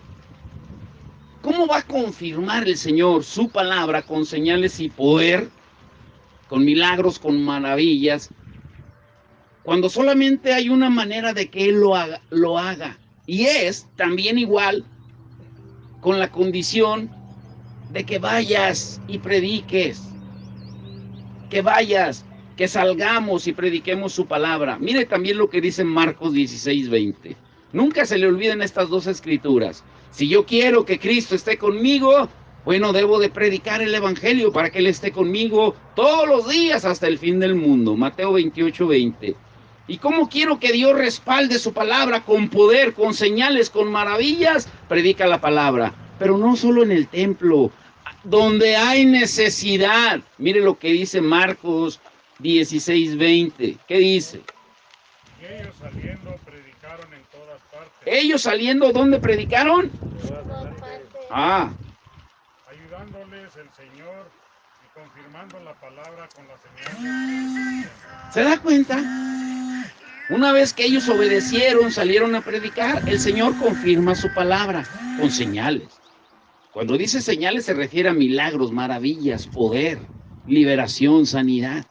A: ¿Cómo va a confirmar el Señor su palabra con señales y poder, con milagros, con maravillas, cuando solamente hay una manera de que Él lo haga? Y es también igual con la condición de que vayas y prediques, que vayas, que salgamos y prediquemos su palabra. Mire también lo que dice Marcos 16:20. Nunca se le olviden estas dos escrituras. Si yo quiero que Cristo esté conmigo, bueno, debo de predicar el evangelio para que Él esté conmigo todos los días hasta el fin del mundo. Mateo 28:20. ¿Y cómo quiero que Dios respalde su palabra con poder, con señales, con maravillas? Predica la palabra, pero no solo en el templo, donde hay necesidad. Mire lo que dice Marcos 16:20. ¿Qué dice?
B: Y ellos saliendo predicaron en todas partes.
A: Ellos saliendo, ¿dónde predicaron?
B: Ayudándoles el Señor y confirmando la palabra con las señales.
A: ¿Se da cuenta? Una vez que ellos obedecieron, salieron a predicar, el Señor confirma su palabra con señales. Cuando dice señales se refiere a milagros, maravillas, poder, liberación, sanidad.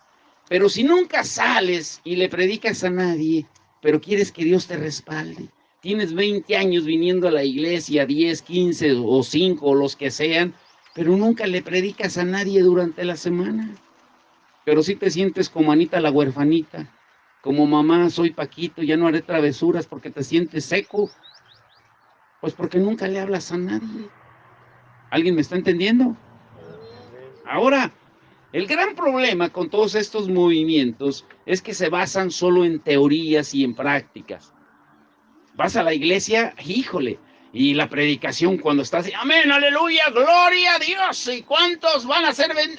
A: Pero si nunca sales y le predicas a nadie, pero quieres que Dios te respalde, tienes 20 años viniendo a la iglesia, 10, 15 o 5 o los que sean, pero nunca le predicas a nadie durante la semana. Pero si te sientes como Anita la huerfanita, como mamá, soy Paquito, ya no haré travesuras porque te sientes seco, pues porque nunca le hablas a nadie. ¿Alguien me está entendiendo? Ahora, el gran problema con todos estos movimientos es que se basan solo en teorías y en prácticas. Vas a la iglesia, híjole, y la predicación cuando estás, amén, aleluya, gloria a Dios, ¿y cuántos van a ser amén?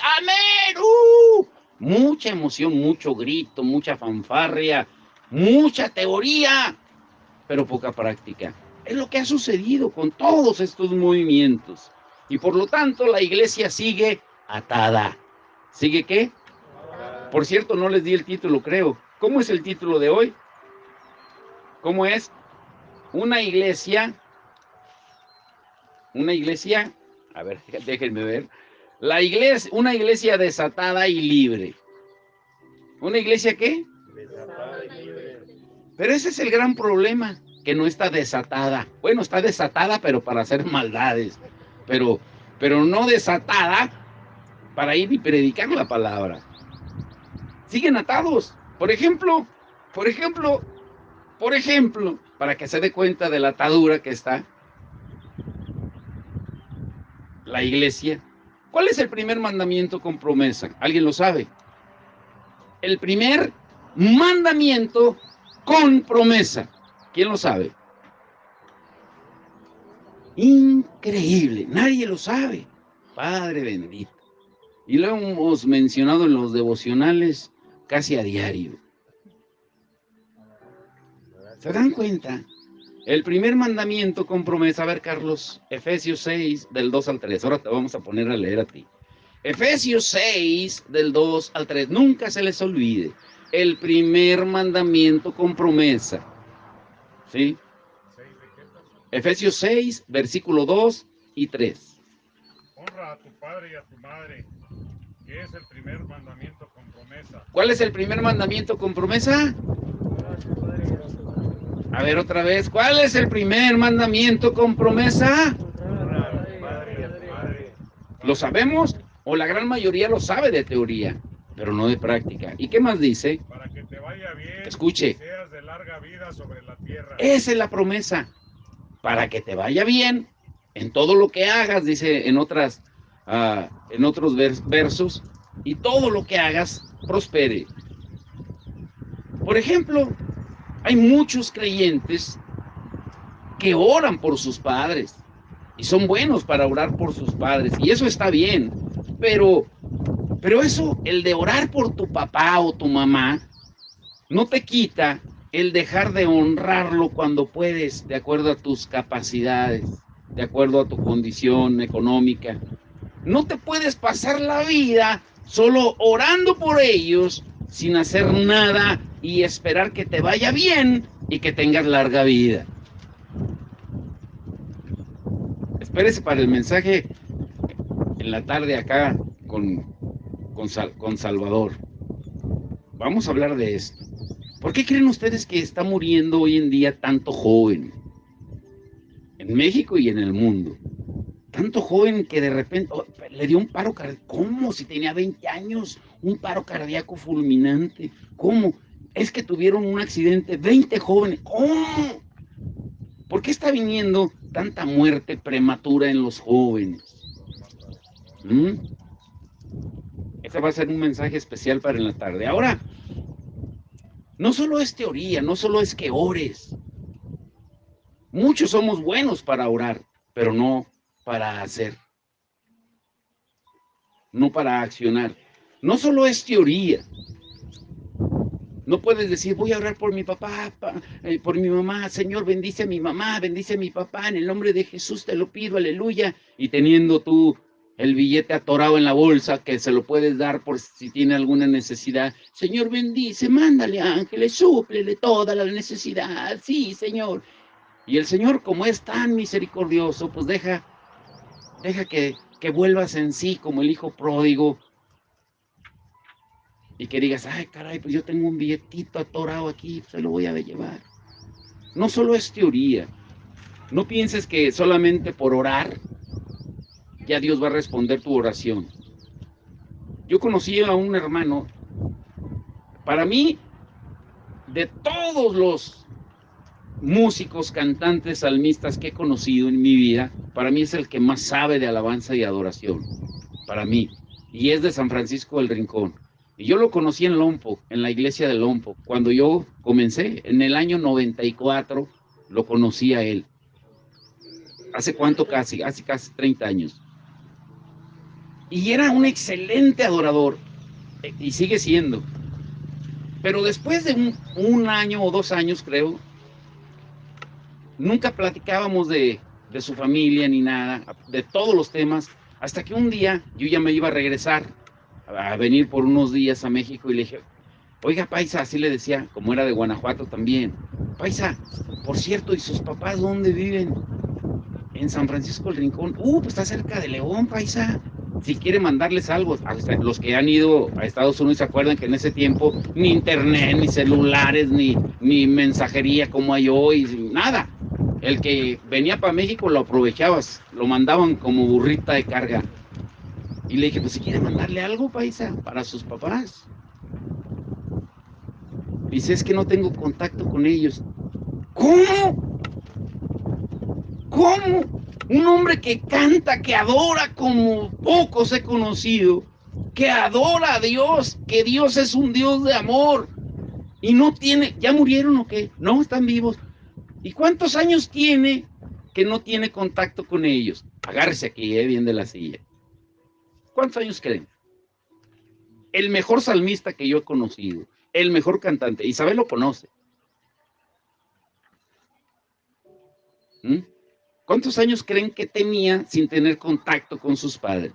A: Mucha emoción, mucho grito, mucha fanfarria, mucha teoría, pero poca práctica. Es lo que ha sucedido con todos estos movimientos. Y por lo tanto la iglesia sigue atada. ¿Sigue qué? Por cierto, no les di el título, creo. ¿Cómo es el título de hoy? ¿Cómo es? Una iglesia, a ver, déjenme ver. Una iglesia desatada y libre. ¿Una iglesia qué? Desatada y libre. Pero ese es el gran problema, que no está desatada. Bueno, está desatada, pero para hacer maldades. Pero no desatada para ir y predicar la palabra. Siguen atados. Por ejemplo, para que se dé cuenta de la atadura que está la iglesia. ¿Cuál es el primer mandamiento con promesa? ¿Alguien lo sabe? El primer mandamiento con promesa. ¿Quién lo sabe? Increíble, nadie lo sabe. Padre bendito. Y lo hemos mencionado en los devocionales casi a diario. ¿Se dan cuenta? El primer mandamiento con promesa. A ver, Carlos, Efesios 6, del 2 al 3. Ahora te vamos a poner a leer a ti. Efesios 6, del 2 al 3. Nunca se les olvide. El primer mandamiento con promesa. ¿Sí? Efesios 6, versículo 2 y 3.
B: Honra a tu padre y a tu madre, que es el primer mandamiento con promesa.
A: ¿Cuál es el primer mandamiento con promesa? A ver otra vez, ¿cuál es el primer mandamiento con promesa?
B: Honra a tu padre y a tu madre.
A: ¿Lo sabemos? O la gran mayoría lo sabe de teoría, pero no de práctica. ¿Y qué más dice?
B: Para que te vaya bien
A: Escuche.
B: y seas de larga vida sobre la tierra.
A: Esa es la promesa. Para que te vaya bien en todo lo que hagas, dice en otros versos, y todo lo que hagas prospere. Por ejemplo, hay muchos creyentes que oran por sus padres y son buenos para orar por sus padres, y eso está bien, pero eso, el de orar por tu papá o tu mamá, no te quita el dejar de honrarlo cuando puedes, de acuerdo a tus capacidades, de acuerdo a tu condición económica. No te puedes pasar la vida solo orando por ellos sin hacer nada y esperar que te vaya bien y que tengas larga vida. Espérese para el mensaje en la tarde acá con Salvador. Vamos a hablar de esto. ¿Por qué creen ustedes que está muriendo hoy en día tanto joven? En México y en el mundo. Tanto joven que de repente le dio un paro cardíaco. ¿Cómo? Si tenía 20 años, un paro cardíaco fulminante. ¿Cómo? Es que tuvieron un accidente, 20 jóvenes. ¿Cómo? ¿Por qué está viniendo tanta muerte prematura en los jóvenes? Ese va a ser un mensaje especial para en la tarde. Ahora, no solo es teoría, no solo es que ores. Muchos somos buenos para orar, pero no para hacer. No para accionar. No solo es teoría. No puedes decir, voy a orar por mi papá, por mi mamá. Señor, bendice a mi mamá, bendice a mi papá. En el nombre de Jesús te lo pido, aleluya. Y teniendo tú el billete atorado en la bolsa, que se lo puedes dar por si tiene alguna necesidad. Señor, bendice, mándale ángeles, súplele toda la necesidad. Sí, Señor. Y el Señor, como es tan misericordioso, pues deja que vuelvas en sí como el hijo pródigo y que digas, ay, caray, pues yo tengo un billetito atorado aquí, se lo voy a llevar. No solo es teoría. No pienses que solamente por orar ya Dios va a responder tu oración. Yo conocí a un hermano, para mí, de todos los músicos, cantantes, salmistas que he conocido en mi vida, para mí es el que más sabe de alabanza y adoración, para mí, y es de San Francisco del Rincón. Y yo lo conocí en Lompoc, en la iglesia de Lompoc, cuando yo comencé, en el año 94, lo conocí a él. ¿Hace cuánto casi? Hace casi 30 años. Y era un excelente adorador, y sigue siendo. Pero después de un año o 2 años, creo, nunca platicábamos de su familia ni nada, de todos los temas, hasta que un día yo ya me iba a regresar, a venir por unos días a México, y le dije, oiga, paisa, así le decía, como era de Guanajuato también, paisa, por cierto, ¿y sus papás dónde viven? En San Francisco del Rincón. Pues está cerca de León, paisa. Si quiere mandarles algo, hasta los que han ido a Estados Unidos se acuerdan que en ese tiempo ni internet, ni celulares, ni mensajería como hay hoy, nada. El que venía para México lo aprovechabas, lo mandaban como burrita de carga. Y le dije, pues si quiere mandarle algo, paisa, para sus papás. Dice, es que no tengo contacto con ellos. ¿Cómo? ¿Cómo? Un hombre que canta, que adora como pocos he conocido, que adora a Dios, que Dios es un Dios de amor, y no tiene, ¿ya murieron o qué? No, están vivos. ¿Y cuántos años tiene que no tiene contacto con ellos? Agárrese aquí, bien de la silla. ¿Cuántos años creen? El mejor salmista que yo he conocido, el mejor cantante, Isabel lo conoce. ¿Cuántos años creen que tenía sin tener contacto con sus padres?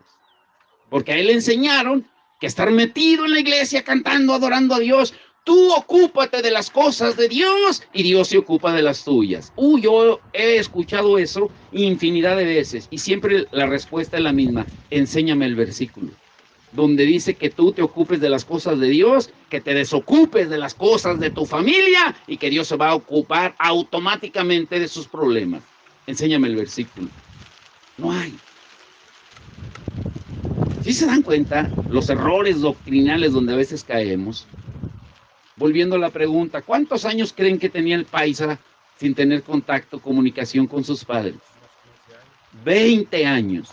A: Porque a él le enseñaron que estar metido en la iglesia, cantando, adorando a Dios, Tú ocúpate de las cosas de Dios y Dios se ocupa de las tuyas. Yo he escuchado eso infinidad de veces y siempre la respuesta es la misma. Enséñame el versículo donde dice que tú te ocupes de las cosas de Dios, que te desocupes de las cosas de tu familia y que Dios se va a ocupar automáticamente de sus problemas. Enséñame el versículo. No hay. ¿Sí se dan cuenta los errores doctrinales donde a veces caemos? Volviendo a la pregunta, ¿cuántos años creen que tenía el paisa sin tener contacto, comunicación con sus padres? 20 años.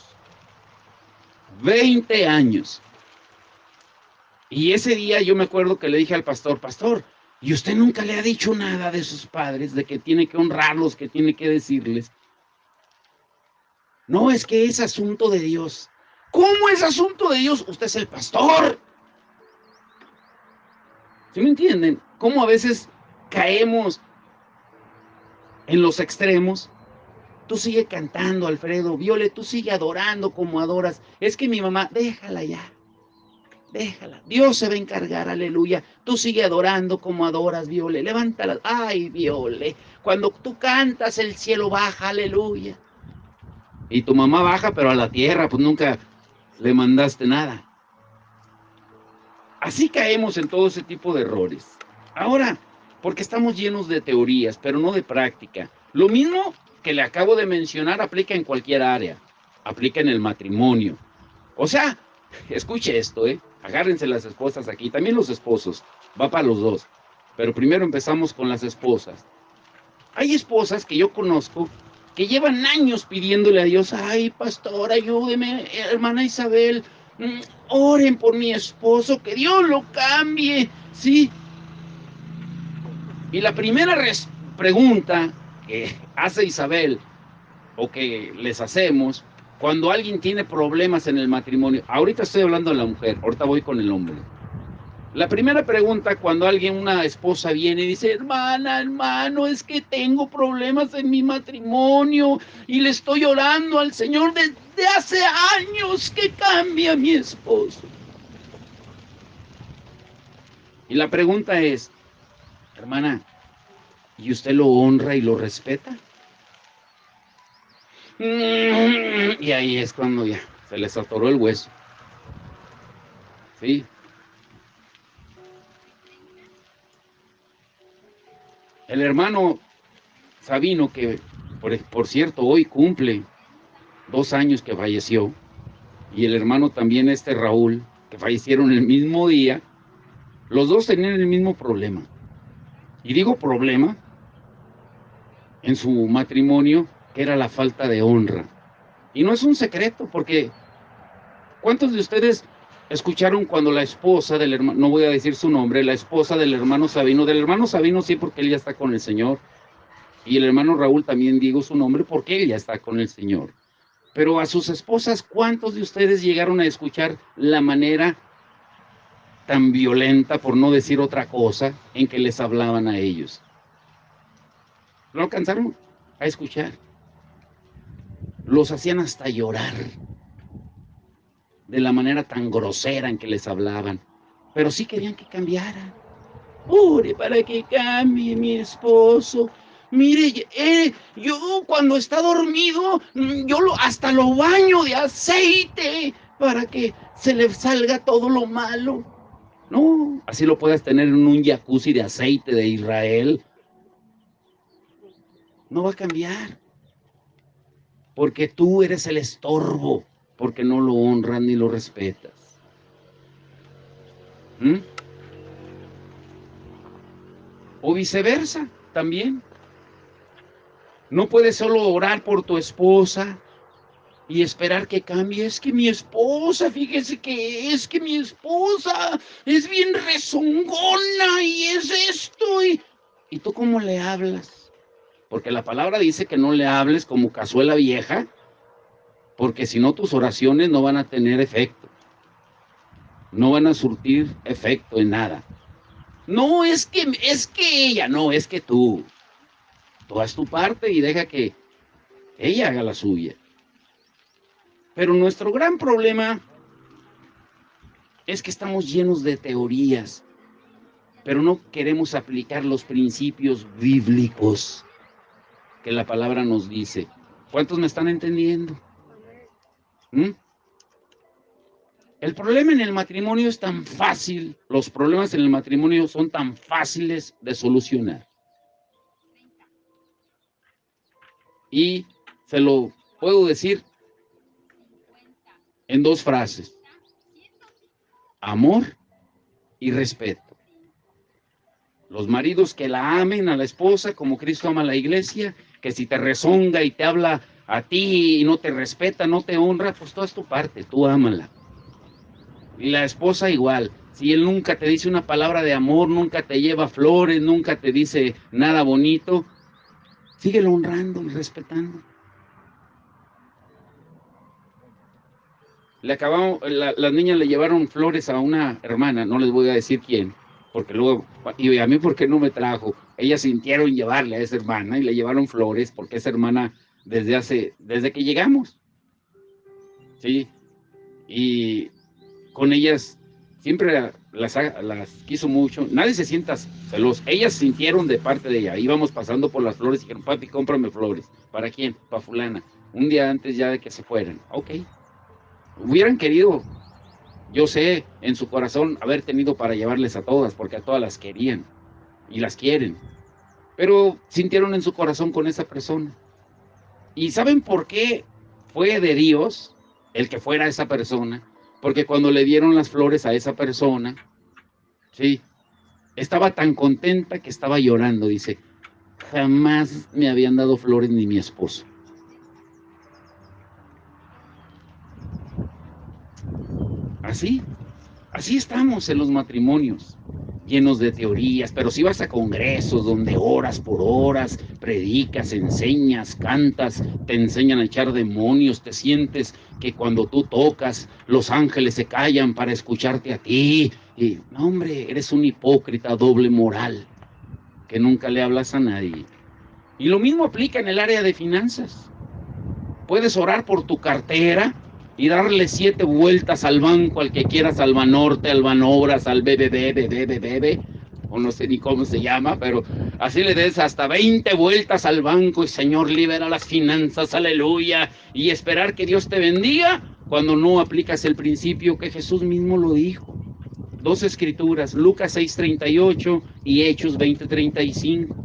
A: 20 años. Y ese día yo me acuerdo que le dije al pastor, pastor, ¿y usted nunca le ha dicho nada de sus padres, de que tiene que honrarlos, que tiene que decirles? No, es que es asunto de Dios. ¿Cómo es asunto de Dios? Usted es el pastor. ¿Sí me entienden? ¿Cómo a veces caemos en los extremos? Tú sigue cantando, Alfredo, Viole, tú sigue adorando como adoras. Es que mi mamá, déjala ya. Déjala, Dios se va a encargar, aleluya. Tú sigue adorando como adoras, Viole. Levántala, ay, Viole. Cuando tú cantas, el cielo baja, aleluya. Y tu mamá baja, pero a la tierra, pues nunca le mandaste nada. Así caemos en todo ese tipo de errores. Ahora, porque estamos llenos de teorías, pero no de práctica. Lo mismo que le acabo de mencionar aplica en cualquier área. Aplica en el matrimonio. O sea, escuche esto, agárrense las esposas aquí, también los esposos, va para los dos. Pero primero empezamos con las esposas. Hay esposas que yo conozco que llevan años pidiéndole a Dios, ay, pastor, ayúdeme, hermana Isabel, oren por mi esposo, que Dios lo cambie, ¿sí? Y la primera pregunta que hace Isabel, o que les hacemos, cuando alguien tiene problemas en el matrimonio, ahorita estoy hablando de la mujer, ahorita voy con el hombre. La primera pregunta cuando una esposa viene y dice, hermana, hermano, es que tengo problemas en mi matrimonio y le estoy orando al Señor desde hace años que cambie a mi esposo. Y la pregunta es, hermana, ¿y usted lo honra y lo respeta? Y ahí es cuando ya se les atoró el hueso. ¿Sí? El hermano Sabino, que por cierto hoy cumple 2 años que falleció, y el hermano también Raúl, que fallecieron el mismo día, los dos tenían el mismo problema. Y digo problema en su matrimonio, que era la falta de honra. Y no es un secreto, porque ¿cuántos de ustedes escucharon cuando la esposa del hermano, no voy a decir su nombre, la esposa del hermano Sabino sí, porque él ya está con el Señor, y el hermano Raúl también digo su nombre porque él ya está con el Señor. Pero a sus esposas, ¿cuántos de ustedes llegaron a escuchar la manera tan violenta, por no decir otra cosa, en que les hablaban a ellos? ¿Lo alcanzaron a escuchar? Los hacían hasta llorar de la manera tan grosera en que les hablaban, pero sí querían que cambiaran. Ore para que cambie mi esposo. Mire, yo cuando está dormido, yo hasta lo baño de aceite para que se le salga todo lo malo. No, así lo puedes tener en un jacuzzi de aceite de Israel. No va a cambiar. Porque tú eres el estorbo, porque no lo honras ni lo respetas. O viceversa, también. No puedes solo orar por tu esposa y esperar que cambie. Es que mi esposa, fíjese que es que mi esposa es bien rezongona y es esto. ¿Y tú cómo le hablas? Porque la palabra dice que no le hables como cazuela vieja, porque si no tus oraciones no van a tener efecto. No van a surtir efecto en nada. No, es que ella, no, es que tú. Tú haz tu parte y deja que ella haga la suya. Pero nuestro gran problema es que estamos llenos de teorías. pero no queremos aplicar los principios bíblicos que la palabra nos dice. ¿Cuántos me están entendiendo? ¿Mm? El problema en el matrimonio es tan fácil, los problemas en el matrimonio son tan fáciles de solucionar. Y se lo puedo decir en dos frases: amor y respeto. Los maridos que la amen a la esposa como Cristo ama a la iglesia, que si te rezonga y te habla a ti y no te respeta, no te honra, pues tú haz tu parte, tú ámala. Y la esposa igual, si él nunca te dice una palabra de amor, nunca te lleva flores, nunca te dice nada bonito, síguelo honrando y respetando. Las niñas le llevaron flores a una hermana, no les voy a decir quién, porque luego, y a mí por qué no me trajo, ellas sintieron llevarle a esa hermana y le llevaron flores, porque esa hermana desde que llegamos, ¿sí? Y con ellas siempre las quiso mucho, nadie se sienta celoso, ellas sintieron de parte de ella, íbamos pasando por las flores y dijeron, papi, cómprame flores. ¿Para quién? Para fulana, un día antes ya de que se fueran. Ok. Hubieran querido, yo sé, en su corazón haber tenido para llevarles a todas, porque a todas las querían y las quieren, pero sintieron en su corazón con esa persona. ¿Y saben por qué fue de Dios el que fuera esa persona? Porque cuando le dieron las flores a esa persona, sí, estaba tan contenta que estaba llorando. Dice, jamás me habían dado flores ni mi esposo. Así estamos en los matrimonios, llenos de teorías, pero si vas a congresos donde horas por horas predicas, enseñas, cantas, te enseñan a echar demonios, te sientes que cuando tú tocas los ángeles se callan para escucharte a ti, y no, hombre, eres un hipócrita, doble moral, que nunca le hablas a nadie. Y lo mismo aplica en el área de finanzas. Puedes orar por tu cartera y darle 7 vueltas al banco, al que quieras, al Banorte, al Banobras, al BBB, o no sé ni cómo se llama, pero así le des hasta 20 vueltas al banco y Señor, libera las finanzas, aleluya, y esperar que Dios te bendiga cuando no aplicas el principio que Jesús mismo lo dijo. 2 escrituras, Lucas 6:38 y Hechos 20:35.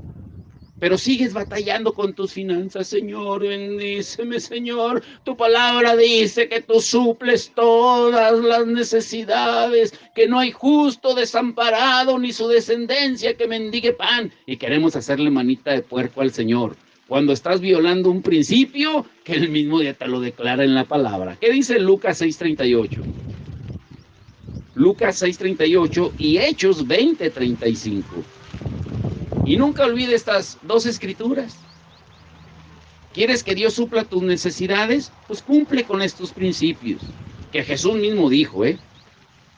A: Pero sigues batallando con tus finanzas. Señor, bendíceme, Señor. Tu palabra dice que tú suples todas las necesidades, que no hay justo desamparado ni su descendencia que mendigue pan. Y queremos hacerle manita de puerco al Señor, cuando estás violando un principio que Él mismo ya te lo declara en la palabra. ¿Qué dice Lucas 6:38? Lucas 6:38 y Hechos 20:35. Y nunca olvide estas 2 escrituras. ¿Quieres que Dios supla tus necesidades? Pues cumple con estos principios que Jesús mismo dijo, ¿eh?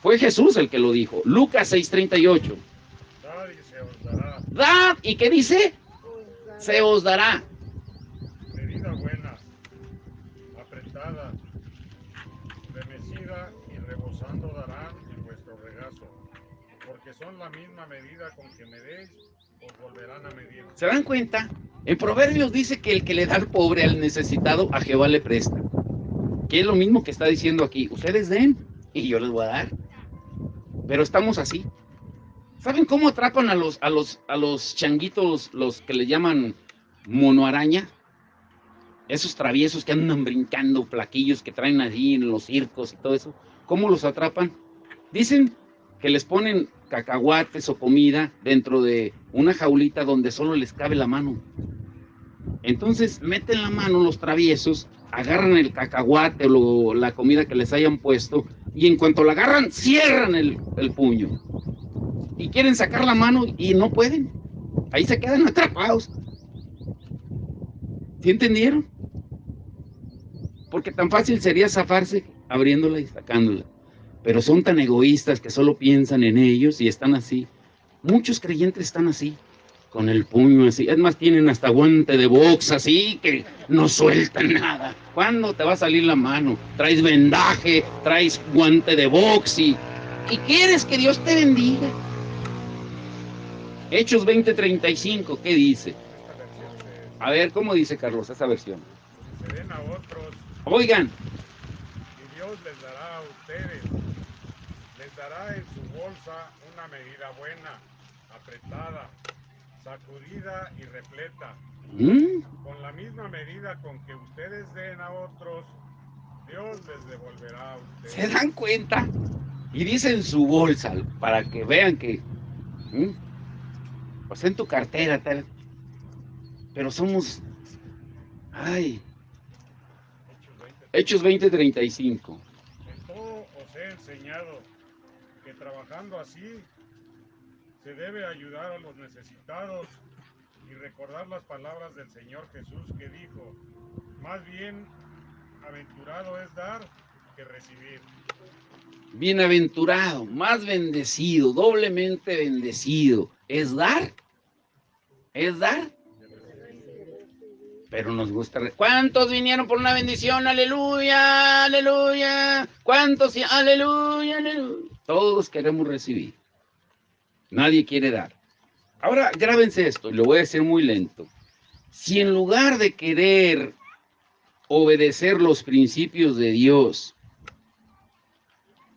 A: Fue Jesús el que lo dijo. Lucas 6:38.
B: Dad y se os dará.
A: Dad, ¿y qué dice? Se os dará.
B: Medida buena, apretada, remecida y rebosando darán en vuestro regazo, porque son la misma medida con que medéis, os volverán a medir.
A: ¿Se dan cuenta? En Proverbios dice que el que le da al pobre, al necesitado, a Jehová le presta. Que es lo mismo que está diciendo aquí. Ustedes den y yo les voy a dar. Pero estamos así. ¿Saben cómo atrapan a los changuitos, los que le llaman monoaraña? Esos traviesos que andan brincando, plaquillos que traen allí en los circos y todo eso. ¿Cómo los atrapan? Dicen que les ponen cacahuates o comida dentro de una jaulita donde solo les cabe la mano. Entonces meten la mano los traviesos, agarran el cacahuate o la comida que les hayan puesto y en cuanto la agarran, cierran el puño. Y quieren sacar la mano y no pueden. Ahí se quedan atrapados. ¿Sí entendieron? Porque tan fácil sería zafarse abriéndola y sacándola. Pero son tan egoístas que solo piensan en ellos y están así. Muchos creyentes están así, con el puño así. Es más, tienen hasta guante de box así, que no sueltan nada. ¿Cuándo te va a salir la mano? Traes vendaje, traes guante de box y quieres que Dios te bendiga. Hechos 20:35, ¿qué dice?
B: Esta versión
A: A ver, ¿cómo dice Carlos esa versión?
B: se den a otros
A: Oigan,
B: y Dios les dará a ustedes. Les dará en su bolsa una medida buena, apretada, sacudida y repleta. Con la misma medida con que ustedes den a otros, Dios les devolverá a
A: ¿se
B: ustedes.
A: dan cuenta? Y dice en su bolsa, para que vean que, pues en tu cartera, tal. Pero somos, ay,
B: Hechos 20:35.
A: Hechos 20:35.
B: En todo os he enseñado que trabajando así se debe ayudar a los necesitados y recordar las palabras del Señor Jesús que dijo, más bien aventurado es dar que recibir.
A: Bienaventurado, más bendecido, doblemente bendecido. ¿Es dar? ¿Es dar? Pero nos gusta. ¿Cuántos vinieron por una bendición? Aleluya, aleluya. ¿Cuántos? Aleluya, aleluya. Todos queremos recibir. Nadie quiere dar. Ahora, grábense esto, y lo voy a decir muy lento. Si en lugar de querer obedecer los principios de Dios,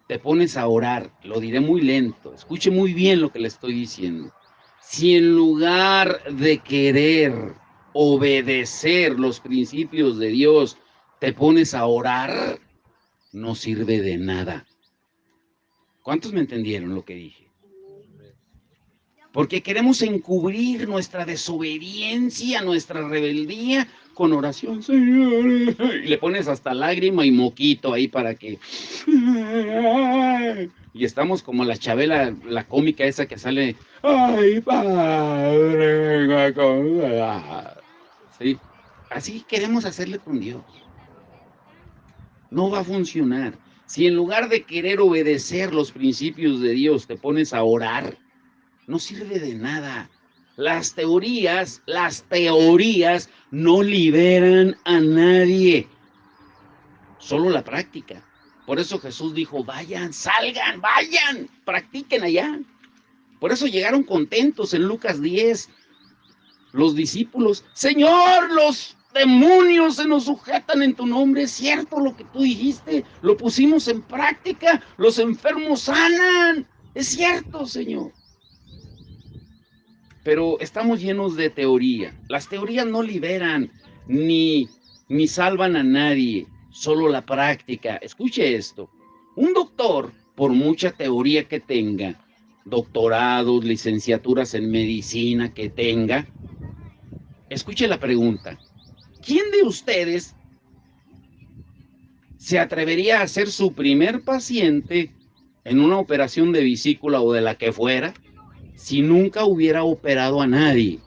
A: te pones a orar, lo diré muy lento, escuche muy bien lo que le estoy diciendo. Si en lugar de querer obedecer los principios de Dios, te pones a orar, no sirve de nada. ¿Cuántos me entendieron lo que dije? Porque queremos encubrir nuestra desobediencia, nuestra rebeldía con oración, Señor. Y le pones hasta lágrima y moquito ahí para que... Y estamos como la Chabela, la cómica esa que sale... ¡Ay, Padre! ¿Sí? Así queremos hacerle con Dios. No va a funcionar. Si en lugar de querer obedecer los principios de Dios te pones a orar, no sirve de nada. Las teorías no liberan a nadie. Solo la práctica. Por eso Jesús dijo, vayan, salgan, vayan, practiquen allá. Por eso llegaron contentos en Lucas 10, los discípulos. Señor, los demonios se nos sujetan en tu nombre. Es cierto lo que tú dijiste. Lo pusimos en práctica. Los enfermos sanan. Es cierto, Señor. Pero estamos llenos de teoría. Las teorías no liberan ni salvan a nadie, solo la práctica. Escuche esto. Un doctor, por mucha teoría que tenga, doctorados, licenciaturas en medicina que tenga, escuche la pregunta. ¿Quién de ustedes se atrevería a ser su primer paciente en una operación de vesícula o de la que fuera si nunca hubiera operado a nadie?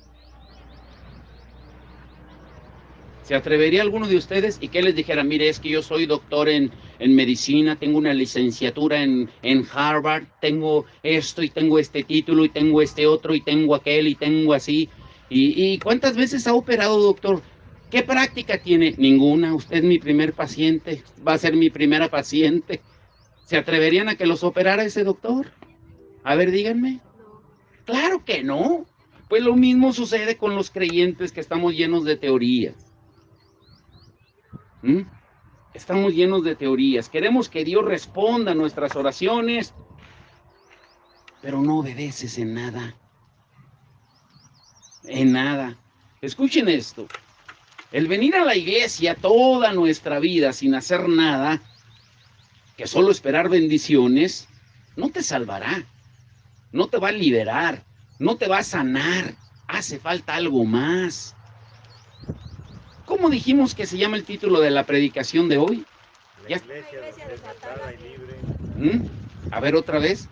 A: ¿Se atrevería alguno de ustedes y que les dijera, mire, es que yo soy doctor en medicina, tengo una licenciatura en Harvard, tengo esto y tengo este título y tengo este otro y tengo aquel y tengo así? ¿Y cuántas veces ha operado, doctor? ¿Qué práctica tiene? Ninguna. Usted es mi primer paciente, va a ser mi primera paciente. ¿Se atreverían a que los operara ese doctor? A ver, díganme. Claro que no. Pues lo mismo sucede con los creyentes que estamos llenos de teorías. Estamos llenos de teorías. Queremos que Dios responda a nuestras oraciones, pero no obedeces en nada. En nada. Escuchen esto. El venir a la iglesia toda nuestra vida sin hacer nada, que solo esperar bendiciones, no te salvará. No te va a liberar. No te va a sanar. Hace falta algo más. ¿Cómo dijimos que se llama el título de la predicación de hoy?
B: La iglesia desatada y libre.
A: A ver otra vez.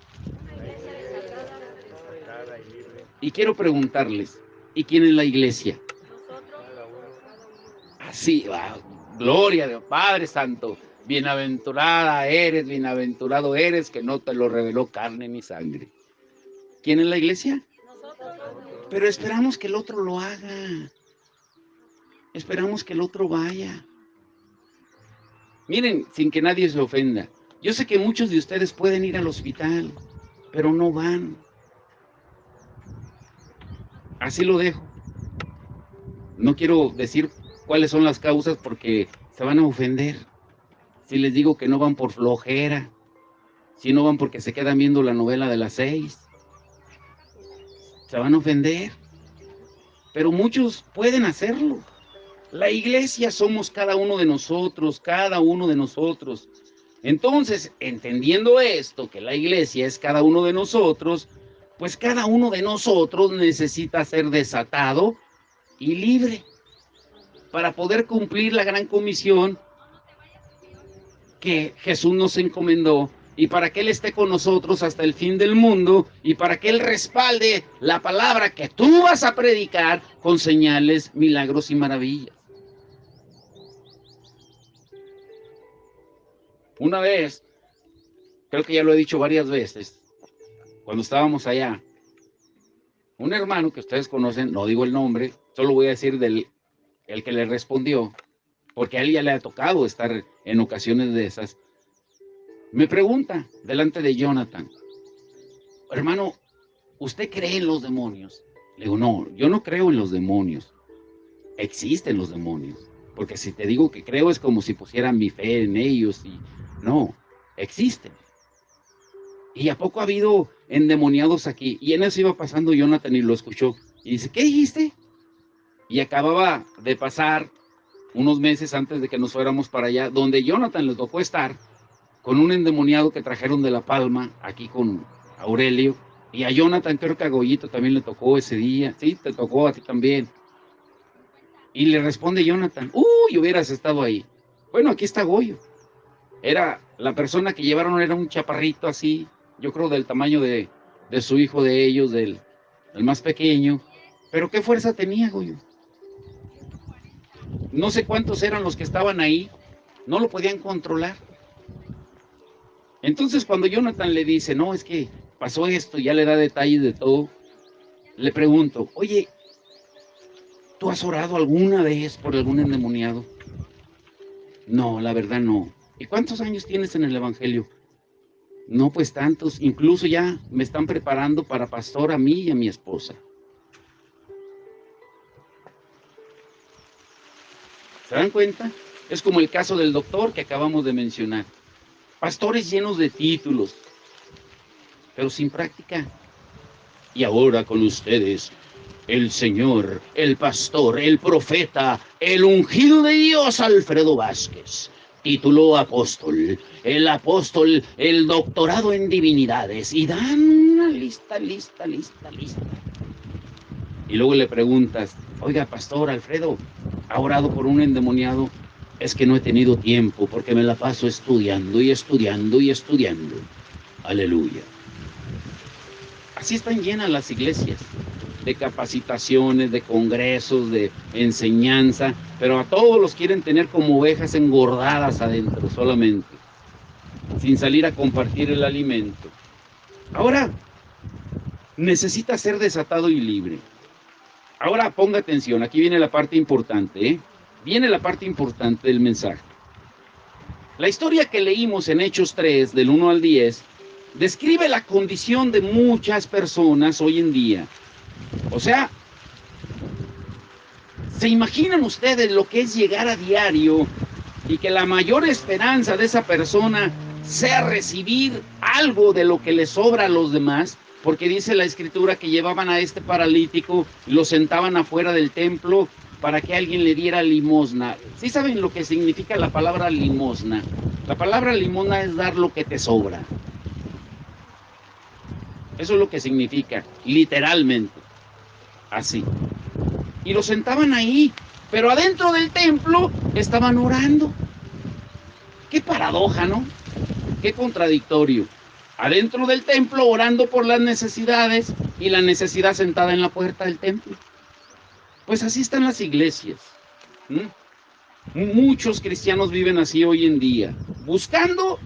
B: La iglesia desatada y libre.
A: Y quiero preguntarles, ¿y quién es la iglesia?
B: Cada uno.
A: Así va, gloria a Dios, Padre Santo. Bienaventurada eres, bienaventurado eres, que no te lo reveló carne ni sangre. ¿Quién es la iglesia? Pero esperamos que el otro lo haga. Esperamos que el otro vaya. Miren, sin que nadie se ofenda. Yo sé que muchos de ustedes pueden ir al hospital, pero no van. Así lo dejo. No quiero decir cuáles son las causas porque se van a ofender. Si les digo que no van por flojera, si no van porque se quedan viendo la novela de las 6, se van a ofender. Pero muchos pueden hacerlo. La iglesia somos cada uno de nosotros, cada uno de nosotros. Entonces, entendiendo esto, que la iglesia es cada uno de nosotros, pues cada uno de nosotros necesita ser desatado y libre para poder cumplir la gran comisión que Jesús nos encomendó y para que Él esté con nosotros hasta el fin del mundo y para que Él respalde la palabra que tú vas a predicar con señales, milagros y maravillas. Una vez, creo que ya lo he dicho varias veces, cuando estábamos allá, un hermano que ustedes conocen, no digo el nombre, solo voy a decir el que le respondió, porque a él ya le ha tocado estar en ocasiones de esas, me pregunta delante de Jonathan, hermano, ¿usted cree en los demonios? Le digo, no, yo no creo en los demonios, existen los demonios, porque si te digo que creo es como si pusiera mi fe en ellos y no, existen. ¿Y a poco ha habido endemoniados aquí? Y en eso iba pasando Jonathan y lo escuchó. Y dice, ¿qué dijiste? Y acababa de pasar unos meses antes de que nos fuéramos para allá, donde Jonathan le tocó estar con un endemoniado que trajeron de La Palma, aquí con Aurelio. Y a Jonathan, creo que a Goyito también le tocó ese día. Sí, te tocó a ti también. Y le responde Jonathan, uy, hubieras estado ahí. Bueno, aquí está Goyo. Era, la persona que llevaron era un chaparrito así, yo creo del tamaño de su hijo de ellos, del más pequeño. Pero qué fuerza tenía, Goyo. No sé cuántos eran los que estaban ahí, no lo podían controlar. Entonces cuando Jonathan le dice, no, es que pasó esto, ya le da detalles de todo, le pregunto, oye, ¿tú has orado alguna vez por algún endemoniado? No, la verdad no. ¿Y cuántos años tienes en el evangelio? No, pues tantos, incluso ya me están preparando para pastor a mí y a mi esposa. ¿Se dan cuenta? Es como el caso del doctor que acabamos de mencionar. Pastores llenos de títulos, pero sin práctica. Y ahora con ustedes, el Señor, el pastor, el profeta, el ungido de Dios, Alfredo Vázquez. Título apóstol, el doctorado en divinidades. Y dan una lista. Y luego le preguntas, oiga, pastor Alfredo, ¿ha orado por un endemoniado? Es que no he tenido tiempo porque me la paso estudiando y estudiando y estudiando. Aleluya. Así están llenas las iglesias de capacitaciones, de congresos, de enseñanza, pero a todos los quieren tener como ovejas engordadas adentro solamente, sin salir a compartir el alimento. Ahora, necesita ser desatado y libre. Ahora ponga atención, aquí viene la parte importante, ¿eh? Viene la parte importante del mensaje. La historia que leímos en Hechos 3, del 1 al 10, describe la condición de muchas personas hoy en día. O sea, ¿se imaginan ustedes lo que es llegar a diario y que la mayor esperanza de esa persona sea recibir algo de lo que le sobra a los demás? Porque dice la escritura que llevaban a este paralítico y lo sentaban afuera del templo para que alguien le diera limosna. ¿Sí saben lo que significa la palabra limosna? La palabra limosna es dar lo que te sobra. Eso es lo que significa, literalmente. Así. Y lo sentaban ahí, pero adentro del templo estaban orando. Qué paradoja, ¿no? Qué contradictorio. Adentro del templo orando por las necesidades y la necesidad sentada en la puerta del templo. Pues así están las iglesias. Muchos cristianos viven así hoy en día, buscando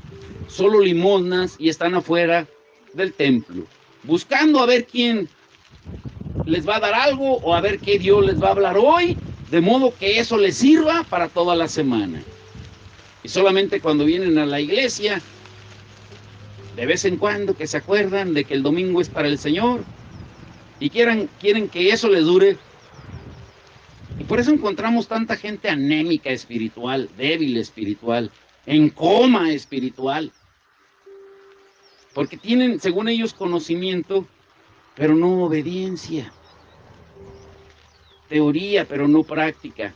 A: solo limosnas y están afuera del templo, buscando a ver quién les va a dar algo o a ver qué Dios les va a hablar hoy, de modo que eso les sirva para toda la semana. Y solamente cuando vienen a la iglesia, de vez en cuando que se acuerdan de que el domingo es para el Señor, y quieren que eso les dure. Y por eso encontramos tanta gente anémica espiritual, débil espiritual, en coma espiritual. Porque tienen, según ellos, conocimiento, pero no obediencia. Teoría, pero no práctica.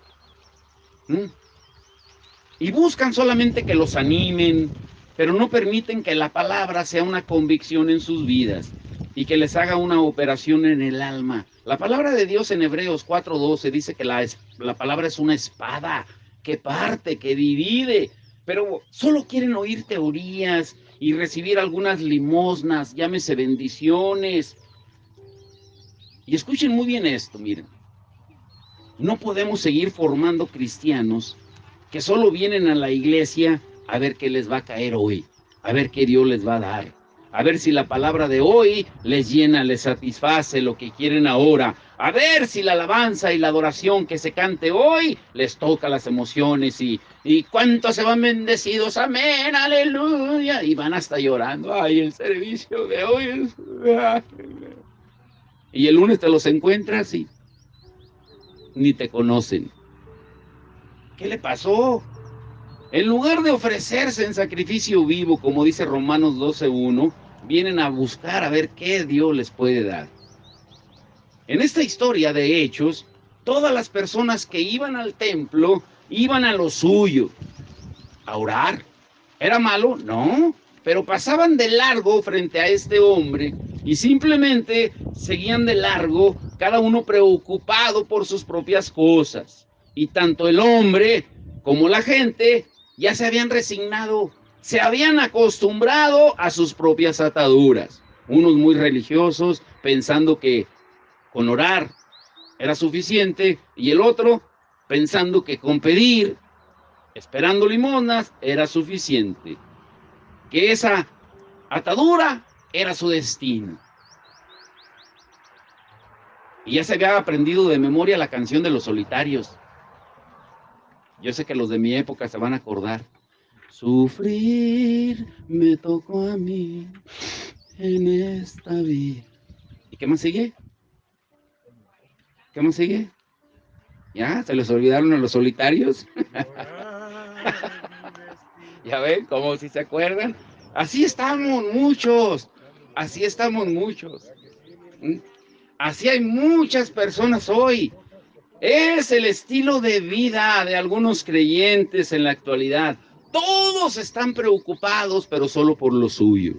A: Y buscan solamente que los animen, pero no permiten que la palabra sea una convicción en sus vidas y que les haga una operación en el alma. La palabra de Dios en Hebreos 4:12 dice que la palabra es una espada que parte, que divide, pero solo quieren oír teorías y recibir algunas limosnas, llámese bendiciones. Y escuchen muy bien esto, miren. No podemos seguir formando cristianos que solo vienen a la iglesia a ver qué les va a caer hoy, a ver qué Dios les va a dar, a ver si la palabra de hoy les llena, les satisface lo que quieren ahora, a ver si la alabanza y la adoración que se cante hoy les toca las emociones y cuántos se van bendecidos, amén, aleluya, y van hasta llorando, ay, el servicio de hoy es... Y el lunes te los encuentras y ni te conocen. ¿Qué le pasó? En lugar de ofrecerse en sacrificio vivo, como dice Romanos 12:1, vienen a buscar a ver qué Dios les puede dar. En esta historia de Hechos, todas las personas que iban al templo iban a lo suyo, a orar. ¿Era malo? No, pero pasaban de largo frente a este hombre y simplemente seguían de largo, cada uno preocupado por sus propias cosas. Y tanto el hombre como la gente ya se habían resignado, se habían acostumbrado a sus propias ataduras. Unos muy religiosos, pensando que con orar era suficiente, y el otro pensando que con pedir, esperando limosnas, era suficiente. Que esa atadura era su destino. Y ya se había aprendido de memoria la canción de Los Solitarios. Yo sé que los de mi época se van a acordar. Sufrir me tocó a mí en esta vida. ¿Y qué más sigue? ¿Qué más sigue? ¿Ya? ¿Se les olvidaron a Los Solitarios? ¿Ya ven? Como si se acuerdan. Así estamos muchos. Así estamos muchos. Así hay muchas personas hoy. Es el estilo de vida de algunos creyentes en la actualidad. Todos están preocupados, pero solo por lo suyo.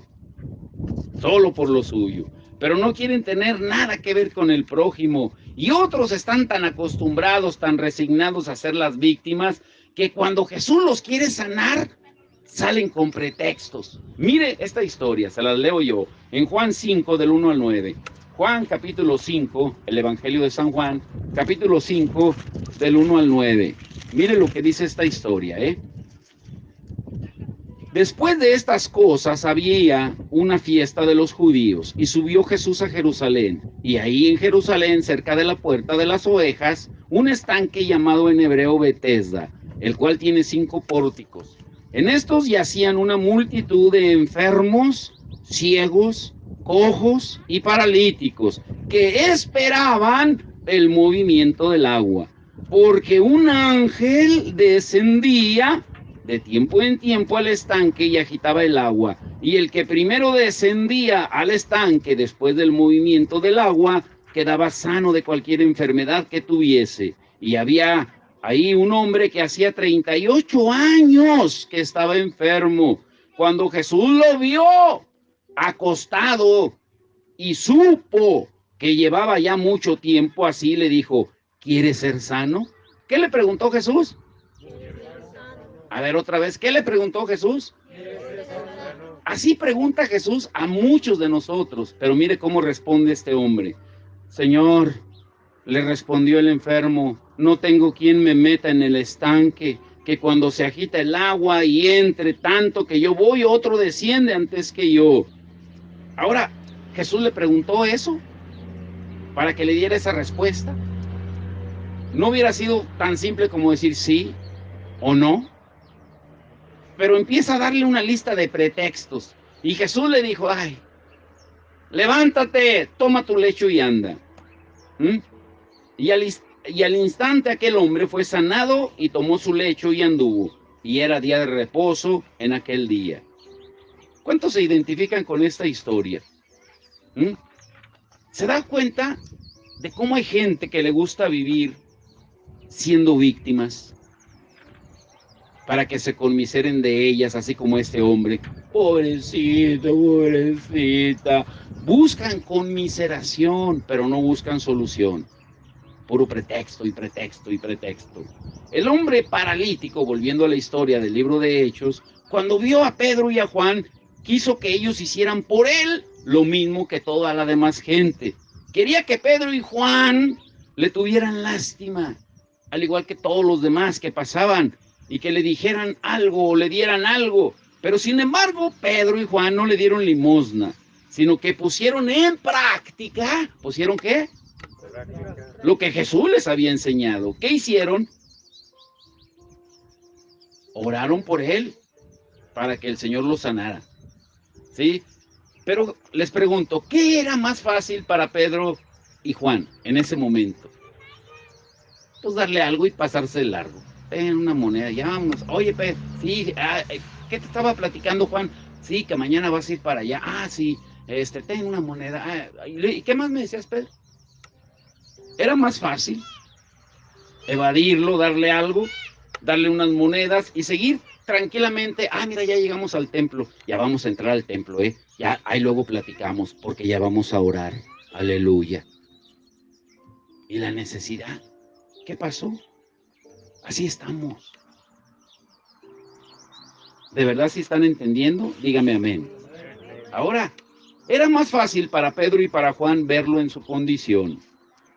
A: Solo por lo suyo. Pero no quieren tener nada que ver con el prójimo. Y otros están tan acostumbrados, tan resignados a ser las víctimas, que cuando Jesús los quiere sanar, salen con pretextos. Mire esta historia, se las leo yo, en Juan 5, del 1 al 9. Juan capítulo 5, el Evangelio de San Juan, capítulo 5, del 1 al 9. Mire lo que dice esta historia, Después de estas cosas había una fiesta de los judíos, y subió Jesús a Jerusalén, y ahí en Jerusalén, cerca de la puerta de las ovejas, un estanque llamado en hebreo Betesda, el cual tiene 5 pórticos. En estos yacían una multitud de enfermos, ciegos, cojos y paralíticos, que esperaban el movimiento del agua, porque un ángel descendía de tiempo en tiempo al estanque y agitaba el agua, y el que primero descendía al estanque después del movimiento del agua quedaba sano de cualquier enfermedad que tuviese. Y había ahí un hombre que hacía 38 años que estaba enfermo. Cuando Jesús lo vio acostado y supo que llevaba ya mucho tiempo así, le dijo: ¿quieres ser sano? ¿Qué le preguntó Jesús? A ver, otra vez, ¿qué le preguntó Jesús? Así pregunta Jesús a muchos de nosotros, pero mire cómo responde este hombre. Señor, le respondió el enfermo, no tengo quien me meta en el estanque, que cuando se agita el agua y entre tanto que yo voy, otro desciende antes que yo. Ahora, Jesús le preguntó eso para que le diera esa respuesta. No hubiera sido tan simple como decir sí o no. Pero empieza a darle una lista de pretextos. Y Jesús le dijo: ay, levántate, toma tu lecho y anda. ¿Mm? Y al instante aquel hombre fue sanado y tomó su lecho y anduvo. Y era día de reposo en aquel día. ¿Cuántos se identifican con esta historia? ¿Mm? ¿Se da cuenta de cómo hay gente que le gusta vivir siendo víctimas para que se conmiseren de ellas, así como este hombre? Pobrecito, pobrecita. Buscan conmiseración, pero no buscan solución. Puro pretexto y pretexto y pretexto. El hombre paralítico, volviendo a la historia del libro de Hechos, cuando vio a Pedro y a Juan, quiso que ellos hicieran por él lo mismo que toda la demás gente. Quería que Pedro y Juan le tuvieran lástima, al igual que todos los demás que pasaban, y que le dijeran algo o le dieran algo. Pero sin embargo, Pedro y Juan no le dieron limosna, sino que pusieron en práctica, ¿pusieron qué? Lo que Jesús les había enseñado. ¿Qué hicieron? Oraron por él para que el Señor lo sanara. ¿Sí? Pero les pregunto, ¿qué era más fácil para Pedro y Juan en ese momento? Pues darle algo y pasarse de largo. Ten una moneda, ya vámonos. Oye, Pedro, sí, ¿qué te estaba platicando, Juan? Sí, que mañana vas a ir para allá. Ah, sí, ten una moneda. ¿Y qué más me decías, Pedro? Era más fácil evadirlo, darle algo, darle unas monedas y seguir tranquilamente. Ah, mira, ya llegamos al templo, ya vamos a entrar al templo, ya ahí luego platicamos, porque ya vamos a orar. Aleluya. ¿Y la necesidad? ¿Qué pasó? Así estamos. ¿De verdad si están entendiendo? Dígame amén. Ahora, era más fácil para Pedro y para Juan verlo en su condición,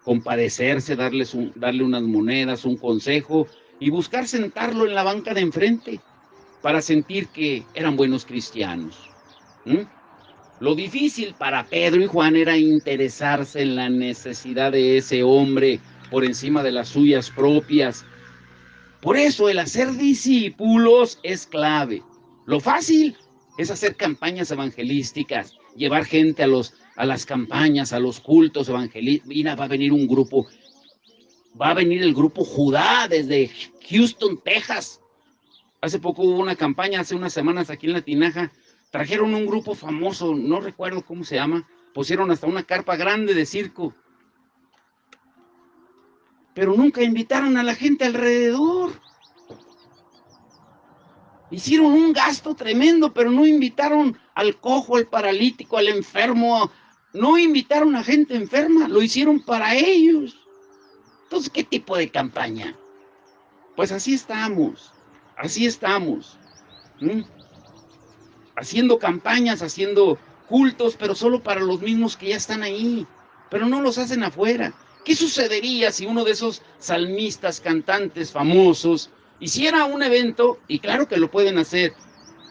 A: compadecerse, darle unas monedas, un consejo y buscar sentarlo en la banca de enfrente para sentir que eran buenos cristianos. ¿Mm? Lo difícil para Pedro y Juan era interesarse en la necesidad de ese hombre por encima de las suyas propias. Por eso el hacer discípulos es clave. Lo fácil es hacer campañas evangelísticas, llevar gente a las campañas, a los cultos evangelísticos. Mira, va a venir un grupo, va a venir el grupo Judá desde Houston, Texas. Hace poco hubo una campaña, hace unas semanas aquí en La Tinaja, trajeron un grupo famoso, no recuerdo cómo se llama, pusieron hasta una carpa grande de circo, pero nunca invitaron a la gente alrededor. Hicieron un gasto tremendo, pero no invitaron al cojo, al paralítico, al enfermo, no invitaron a gente enferma, lo hicieron para ellos. Entonces, ¿qué tipo de campaña? Pues así estamos, así estamos. ¿Mm? Haciendo campañas, haciendo cultos, pero solo para los mismos que ya están ahí, pero no los hacen afuera. ¿Qué sucedería si uno de esos salmistas, cantantes famosos, hiciera un evento, y claro que lo pueden hacer,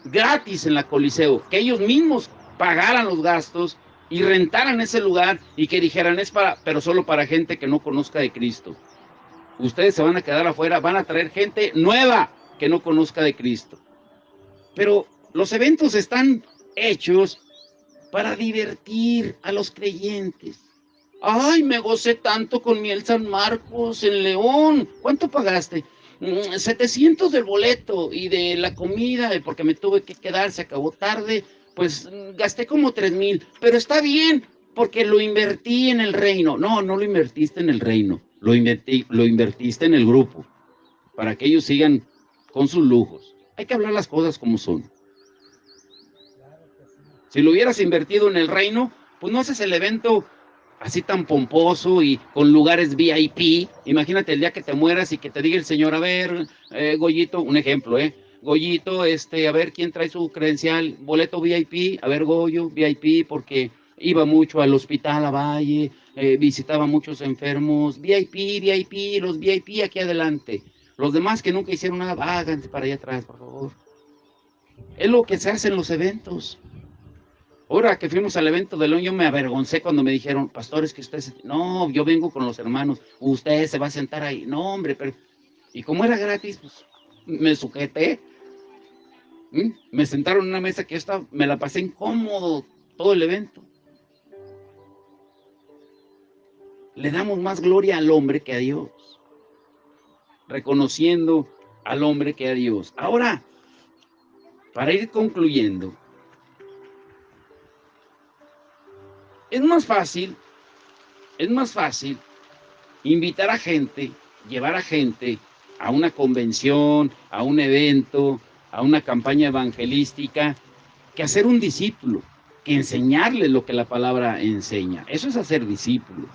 A: gratis en la Coliseo, que ellos mismos pagaran los gastos y rentaran ese lugar y que dijeran pero solo para gente que no conozca de Cristo? Ustedes se van a quedar afuera, van a traer gente nueva que no conozca de Cristo. Pero los eventos están hechos para divertir a los creyentes. Ay, me gocé tanto con Miel San Marcos en León. ¿Cuánto pagaste? 700 del boleto y de la comida, porque me tuve que quedar, se acabó tarde. Pues gasté como 3,000, pero está bien, porque lo invertí en el reino. No, no lo invertiste en el reino, lo invertiste en el grupo, para que ellos sigan con sus lujos. Hay que hablar las cosas como son. Si lo hubieras invertido en el reino, pues no haces el evento así tan pomposo y con lugares VIP. Imagínate el día que te mueras y que te diga el Señor, a ver, Goyito, un ejemplo, Goyito, a ver quién trae su credencial, boleto VIP, a ver, Goyo, VIP, porque iba mucho al hospital a Valle, visitaba muchos enfermos, VIP, los VIP aquí adelante. Los demás que nunca hicieron nada, háganse para allá atrás, por favor. Es lo que se hace en los eventos. Ahora que fuimos al evento de León, yo me avergoncé cuando me dijeron, pastores, que ustedes... No, yo vengo con los hermanos, usted se va a sentar ahí. No, hombre, pero... Y como era gratis, pues me sujeté. Me sentaron en una mesa que yo me la pasé incómodo todo el evento. le damos más gloria al hombre que a Dios, reconociendo al hombre que a Dios. Ahora, para ir concluyendo, es más fácil invitar a gente, llevar a gente a una convención, a un evento, a una campaña evangelística, que hacer un discípulo, que enseñarle lo que la palabra enseña. Eso es hacer discípulos.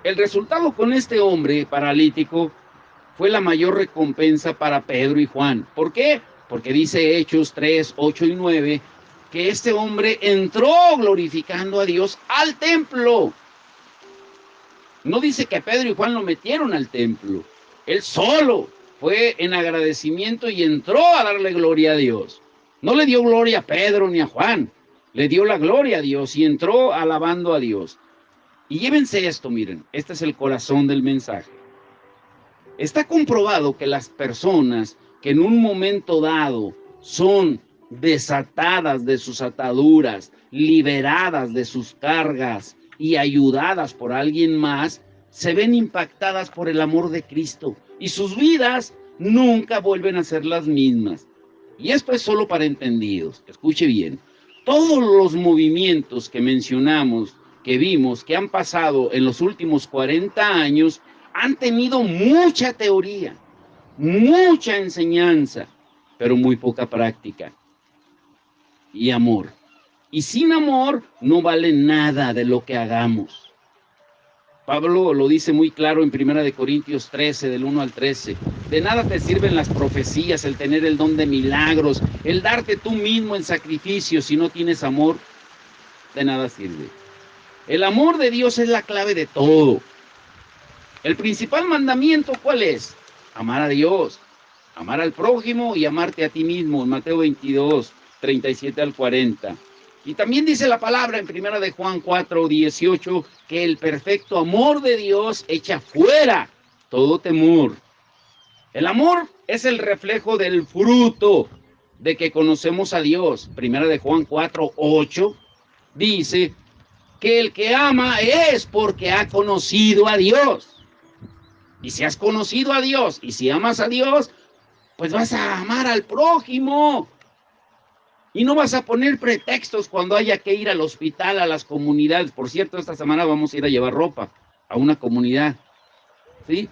A: El resultado con este hombre paralítico fue la mayor recompensa para Pedro y Juan. ¿Por qué? Porque dice Hechos 3, 8 y 9, que este hombre entró glorificando a Dios al templo. No dice que Pedro y Juan lo metieron al templo. Él solo fue en agradecimiento y entró a darle gloria a Dios. No le dio gloria a Pedro ni a Juan. Le dio la gloria a Dios y entró alabando a Dios. Y llévense esto, miren, este es el corazón del mensaje. Está comprobado que las personas que en un momento dado son desatadas de sus ataduras, liberadas de sus cargas y ayudadas por alguien más, se ven impactadas por el amor de Cristo y sus vidas nunca vuelven a ser las mismas. Y esto es solo para entendidos. Escuche bien. Todos los movimientos que mencionamos, que vimos, que han pasado en los últimos 40 años, han tenido mucha teoría, mucha enseñanza, pero muy poca práctica y amor. Y sin amor no vale nada de lo que hagamos. Pablo lo dice muy claro en 1 Corintios 13, del 1 al 13. De nada te sirven las profecías, el tener el don de milagros, el darte tú mismo en sacrificio. Si no tienes amor, de nada sirve. El amor de Dios es la clave de todo. El principal mandamiento, ¿cuál es? Amar a Dios, amar al prójimo y amarte a ti mismo. En Mateo 22, 37 al 40. Y también dice la palabra en 1 de Juan 4, 18, que el perfecto amor de Dios echa fuera todo temor. El amor es el reflejo del fruto de que conocemos a Dios. 1 de Juan 4, 8 dice que el que ama es porque ha conocido a Dios. Y si has conocido a Dios y si amas a Dios, pues vas a amar al prójimo. Y no vas a poner pretextos cuando haya que ir al hospital, a las comunidades. Por cierto, esta semana vamos a ir a llevar ropa a una comunidad. ¿Sí?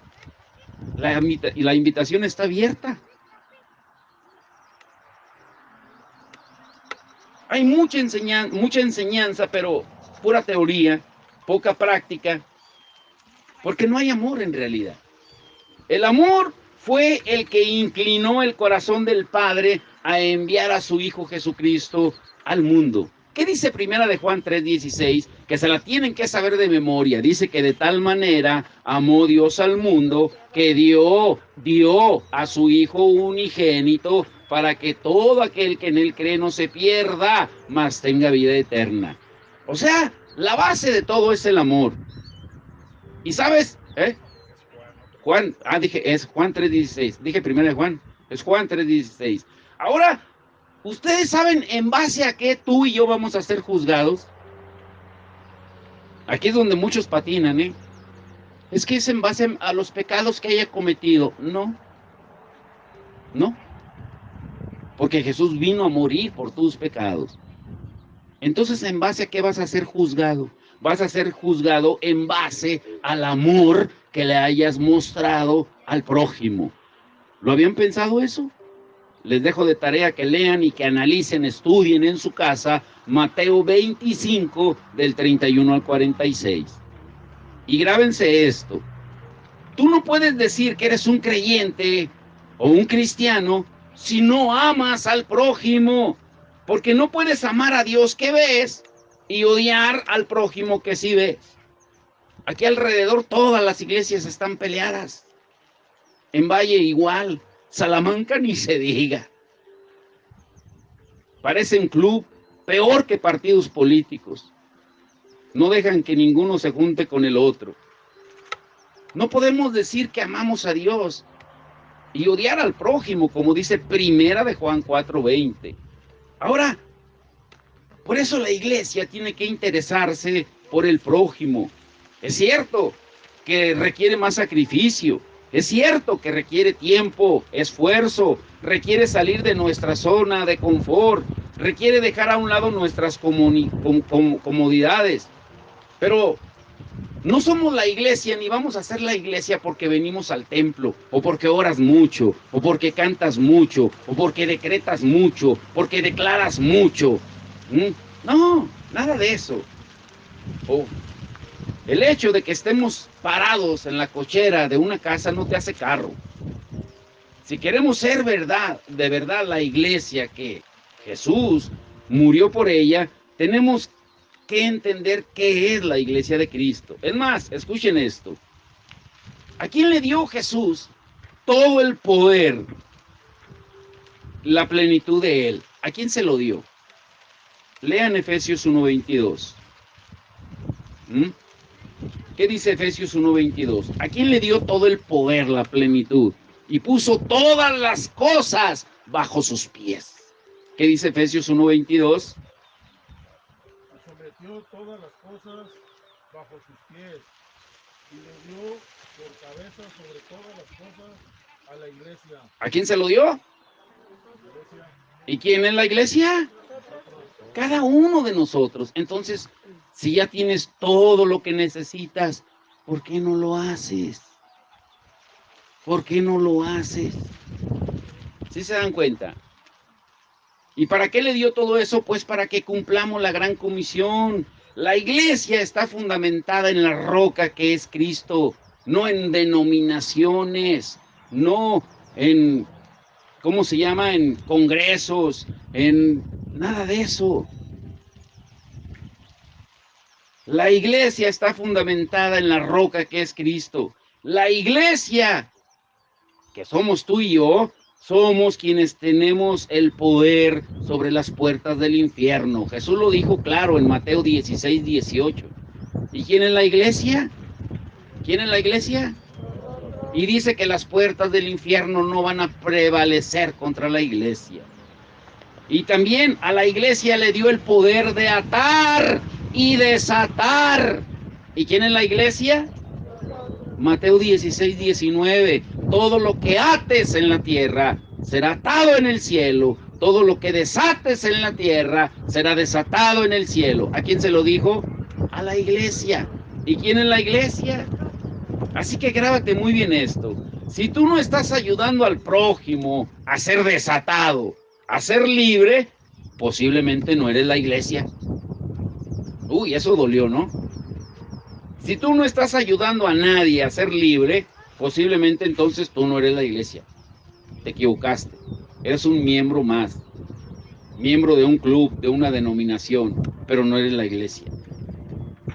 A: La invitación está abierta. Hay mucha enseñanza, pero pura teoría, poca práctica, porque no hay amor en realidad. El amor fue el que inclinó el corazón del Padre a enviar a su Hijo Jesucristo al mundo. ¿Qué dice 1 de Juan 3:16? Que se la tienen que saber de memoria. Dice que de tal manera amó Dios al mundo que dio a su Hijo unigénito para que todo aquel que en él cree no se pierda, mas tenga vida eterna. O sea, la base de todo es el amor. ¿Y sabes? Juan, es Juan 3:16. Dije 1 de Juan, es Juan 3:16. Ahora, ¿ustedes saben en base a qué tú y yo vamos a ser juzgados? Aquí es donde muchos patinan, ¿eh? Es que es en base a los pecados que haya cometido. No. Porque Jesús vino a morir por tus pecados. Entonces, ¿en base a qué vas a ser juzgado? Vas a ser juzgado en base al amor que le hayas mostrado al prójimo. ¿Lo habían pensado eso? Les dejo de tarea que lean y que analicen, estudien en su casa Mateo 25 del 31 al 46. Y grábense esto. Tú no puedes decir que eres un creyente o un cristiano si no amas al prójimo, porque no puedes amar a Dios que ves y odiar al prójimo que sí ves. Aquí alrededor todas las iglesias están peleadas. En Valle igual, Salamanca ni se diga. Parece un club peor que partidos políticos. No dejan que ninguno se junte con el otro. No podemos decir que amamos a Dios y odiar al prójimo, como dice 1 de Juan 4:20. Ahora, por eso la iglesia tiene que interesarse por el prójimo. Es cierto que requiere más sacrificio. Es cierto que requiere tiempo, esfuerzo, requiere salir de nuestra zona de confort, requiere dejar a un lado nuestras comodidades. Pero no somos la iglesia, ni vamos a ser la iglesia porque venimos al templo, o porque oras mucho, o porque cantas mucho, o porque decretas mucho, porque declaras mucho. No, nada de eso. El hecho de que estemos parados en la cochera de una casa no te hace carro. Si queremos ser de verdad la iglesia que Jesús murió por ella, tenemos que entender qué es la iglesia de Cristo. Es más, escuchen esto. ¿A quién le dio Jesús todo el poder, la plenitud de él? ¿A quién se lo dio? Lean Efesios 1:22. ¿Qué dice Efesios 1:22? ¿A quién le dio todo el poder, la plenitud? Y puso todas las cosas bajo sus pies. ¿Qué dice Efesios 1:22?
C: Sometió todas las cosas bajo sus pies y le dio por cabeza sobre todas las cosas a la iglesia.
A: ¿A quién se lo dio?
C: Iglesia.
A: ¿Y quién es la iglesia? Cada uno de nosotros. Entonces, si ya tienes todo lo que necesitas, ¿por qué no lo haces? ¿Por qué no lo haces? ¿Sí se dan cuenta? ¿Y para qué le dio todo eso? Pues para que cumplamos la gran comisión. La iglesia está fundamentada en la roca que es Cristo, no en denominaciones, no en, ¿cómo se llama? En congresos, en nada de eso. La iglesia está fundamentada en la roca que es Cristo. La iglesia, que somos tú y yo, somos quienes tenemos el poder sobre las puertas del infierno. Jesús lo dijo claro en Mateo 16:18. ¿Y quién es la iglesia? ¿Quién es la iglesia? Y dice que las puertas del infierno no van a prevalecer contra la iglesia. Y también a la iglesia le dio el poder de atar y desatar. ¿Y quién es la iglesia? Mateo 16:19. Todo lo que ates en la tierra será atado en el cielo. Todo lo que desates en la tierra será desatado en el cielo. ¿A quién se lo dijo? A la iglesia. ¿Y quién es la iglesia? Así que grábate muy bien esto. Si tú no estás ayudando al prójimo a ser desatado, a ser libre, posiblemente no eres la iglesia. Uy, eso dolió, ¿no? Si tú no estás ayudando a nadie a ser libre, posiblemente entonces tú no eres la iglesia. Te equivocaste. Eres un miembro más. Miembro de un club, de una denominación, pero no eres la iglesia.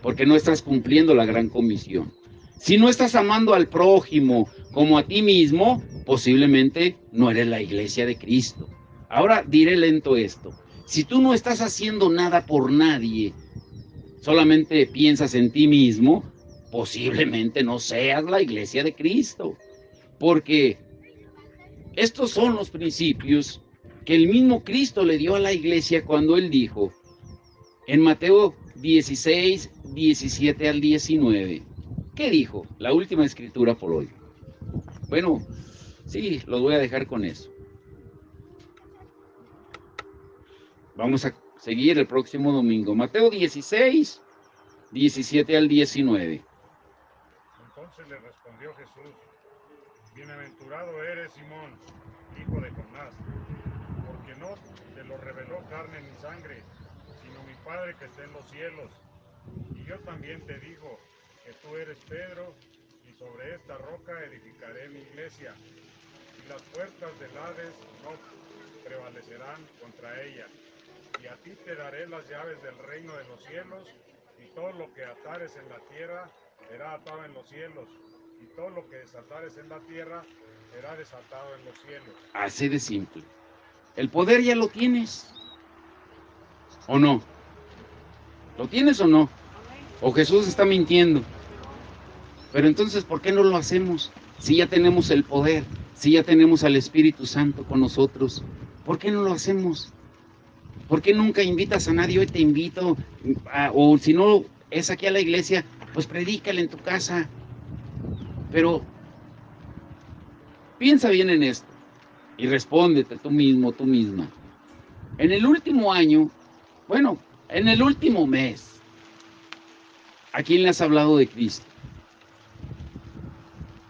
A: Porque no estás cumpliendo la gran comisión. Si no estás amando al prójimo como a ti mismo, posiblemente no eres la iglesia de Cristo. Ahora diré lento esto. Si tú no estás haciendo nada por nadie, solamente piensas en ti mismo, posiblemente no seas la iglesia de Cristo. Porque estos son los principios que el mismo Cristo le dio a la iglesia cuando él dijo en Mateo 16, 17 al 19. ¿Qué dijo? La última escritura por hoy. Bueno, sí, los voy a dejar con eso. Vamos a seguir el próximo domingo. Mateo 16, 17 al 19.
B: Entonces le respondió Jesús: Bienaventurado eres, Simón, hijo de Jonás, porque no te lo reveló carne ni sangre, sino mi Padre que está en los cielos. Y yo también te digo que tú eres Pedro, y sobre esta roca edificaré mi iglesia, y las puertas del Hades no prevalecerán contra ella. Y a ti te daré las llaves del reino de los cielos, y todo lo que atares en la tierra será atado en los cielos, y todo lo que desatares en la tierra será desatado en los cielos.
A: Así de simple. El poder ya lo tienes. ¿O no? ¿Lo tienes o no? ¿O Jesús está mintiendo? Pero entonces, ¿por qué no lo hacemos? Si ya tenemos el poder, si ya tenemos al Espíritu Santo con nosotros, ¿por qué no lo hacemos? ¿Por qué nunca invitas a nadie? Hoy te invito, o si no es aquí a la iglesia, pues predícale en tu casa. Pero piensa bien en esto y respóndete tú mismo, tú misma. En el último año, bueno, en el último mes, ¿a quién le has hablado de Cristo?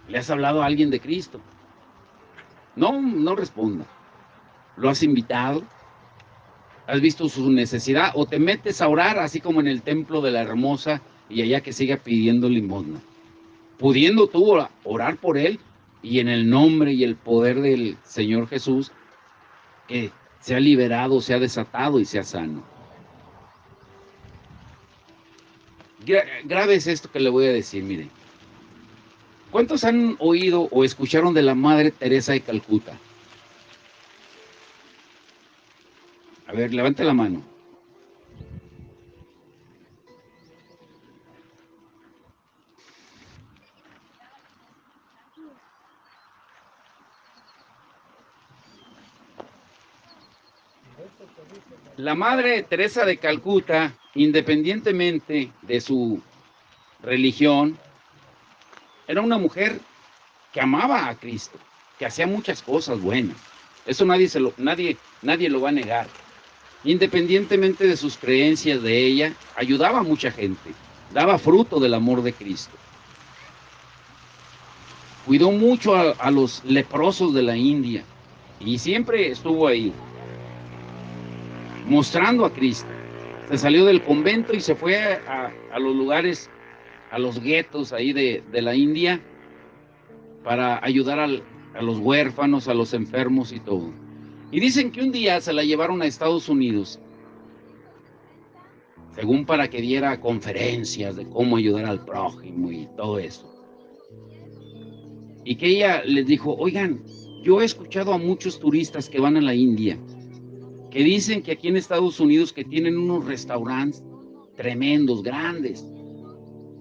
A: ¿Le has hablado a alguien de Cristo? No responda. ¿Lo has invitado? ¿Has visto su necesidad? ¿O te metes a orar así como en el templo de la Hermosa y allá que siga pidiendo limosna? Pudiendo tú orar por él y en el nombre y el poder del Señor Jesús, que sea liberado, sea desatado y sea sano. Grave es esto que le voy a decir, mire. ¿Cuántos han oído o escucharon de la Madre Teresa de Calcuta? A ver, levante la mano. La Madre Teresa de Calcuta, independientemente de su religión, era una mujer que amaba a Cristo, que hacía muchas cosas buenas. Eso nadie lo va a negar. Independientemente de sus creencias de ella, ayudaba a mucha gente, daba fruto del amor de Cristo. Cuidó mucho a los leprosos de la India y siempre estuvo ahí, mostrando a Cristo. Se salió del convento y se fue a los lugares, a los guetos ahí de la India, para ayudar a los huérfanos, a los enfermos y todo. Y dicen que un día se la llevaron a Estados Unidos, según para que diera conferencias de cómo ayudar al prójimo y todo eso. Y que ella les dijo, oigan, yo he escuchado a muchos turistas que van a la India, que dicen que aquí en Estados Unidos que tienen unos restaurantes tremendos, grandes,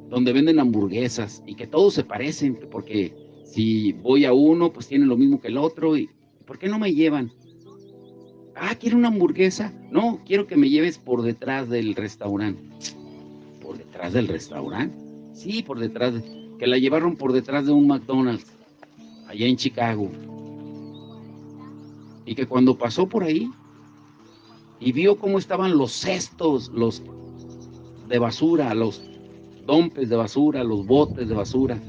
A: donde venden hamburguesas y que todos se parecen, porque si voy a uno, pues tienen lo mismo que el otro. ¿Y por qué no me llevan? Ah, ¿quiere una hamburguesa? No, quiero que me lleves por detrás del restaurante. ¿Por detrás del restaurante? Sí, por detrás. Que la llevaron por detrás de un McDonald's, allá en Chicago. Y que cuando pasó por ahí y vio cómo estaban los cestos, los de basura, los dompes de basura, los botes de basura,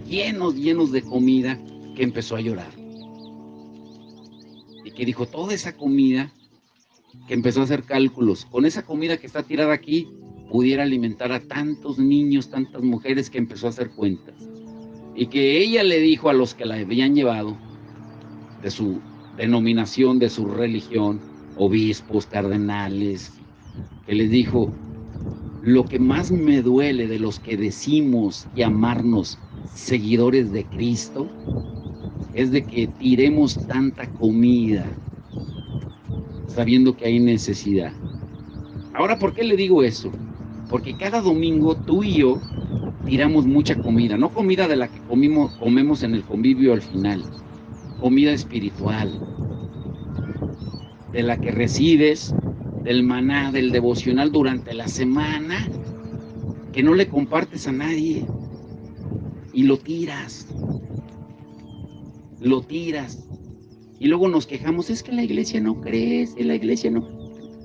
A: llenos de comida, que empezó a llorar. Y que dijo, toda esa comida, que empezó a hacer cálculos, con esa comida que está tirada aquí, pudiera alimentar a tantos niños, tantas mujeres, que empezó a hacer cuentas. Y que ella le dijo a los que la habían llevado, de su denominación, de su religión, obispos, cardenales, que les dijo, lo que más me duele de los que decimos llamarnos seguidores de Cristo es de que tiremos tanta comida sabiendo que hay necesidad. Ahora, ¿por qué le digo eso? Porque cada domingo tú y yo tiramos mucha comida, no comida de la que comemos en el convivio al final, comida espiritual, de la que recibes, del maná, del devocional durante la semana, que no le compartes a nadie y lo tiras. Y luego nos quejamos, es que la iglesia no crece, la iglesia no...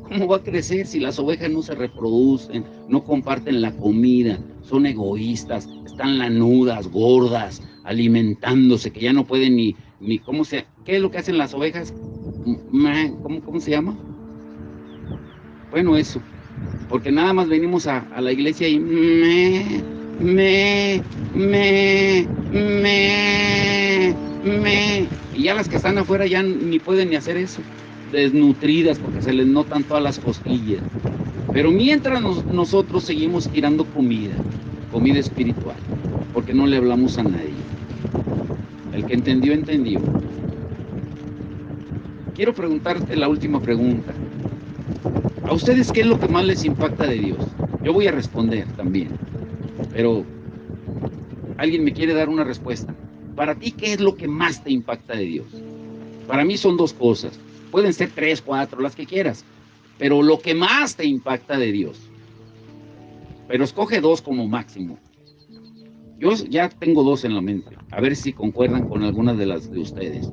A: ¿Cómo va a crecer si las ovejas no se reproducen, no comparten la comida, son egoístas, están lanudas, gordas, alimentándose, que ya no pueden ni ¿qué es lo que hacen las ovejas? ¿Cómo se llama? Bueno, eso, porque nada más venimos a la iglesia y y ya las que están afuera ya ni pueden ni hacer eso, desnutridas porque se les notan todas las costillas. Pero mientras nosotros seguimos tirando comida espiritual, porque no le hablamos a nadie. El que entendió, entendió. Quiero preguntarte la última pregunta. ¿A ustedes qué es lo que más les impacta de Dios? Yo voy a responder también, pero ¿alguien me quiere dar una respuesta? Para ti, ¿qué es lo que más te impacta de Dios? Para mí son dos cosas. Pueden ser 3, 4, las que quieras. Pero lo que más te impacta de Dios. pero escoge 2 como máximo. Yo ya tengo 2 en la mente, a ver si concuerdan con algunas de las de ustedes.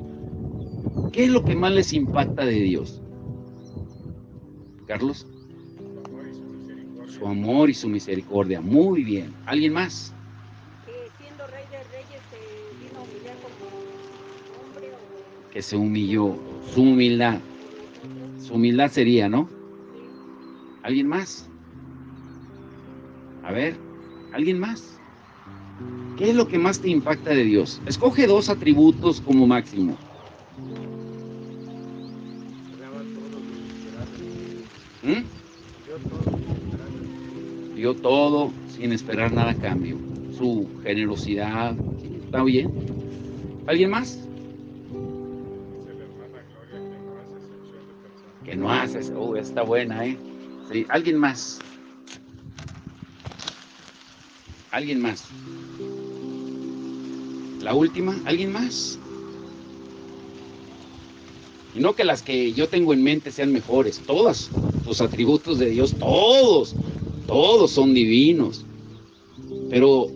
A: ¿Qué es lo que más les impacta de Dios? Carlos. Su amor y su misericordia. Muy bien. ¿Alguien más?
D: Siendo rey de reyes se vino a humillar como hombre.
A: Que se humilló. Su humildad. Su humildad sería, ¿no? ¿Alguien más? A ver, ¿alguien más? ¿Qué es lo que más te impacta de Dios? Escoge 2 atributos como máximo. ¿Mm? Dio todo sin esperar nada a cambio. Su generosidad. ¿Sí? ¿Está bien? ¿Alguien más? Que no haces. Oh, está buena, ¿eh? Sí. ¿Alguien más? ¿Alguien más? La última, ¿alguien más? Y no que las que yo tengo en mente sean mejores, todos los atributos de Dios, todos son divinos. Pero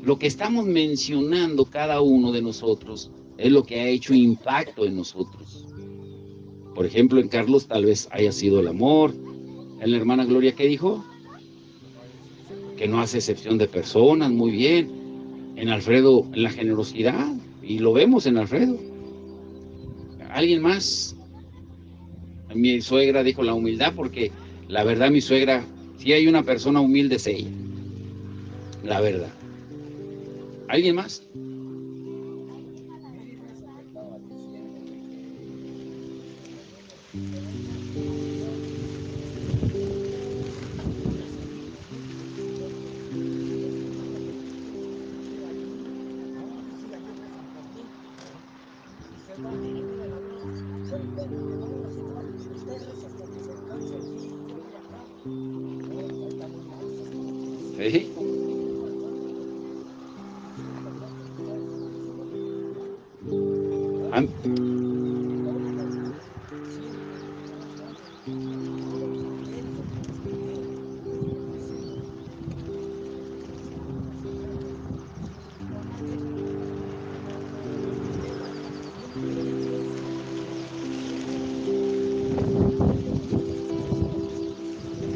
A: lo que estamos mencionando cada uno de nosotros es lo que ha hecho impacto en nosotros. Por ejemplo, en Carlos tal vez haya sido el amor. En la hermana Gloria, ¿qué dijo? Que no hace excepción de personas, muy bien. En Alfredo, en la generosidad, y lo vemos en Alfredo. ¿Alguien más? Mi suegra dijo la humildad, porque la verdad mi suegra, si hay una persona humilde es ella, la verdad. ¿Alguien más? ¿Sí?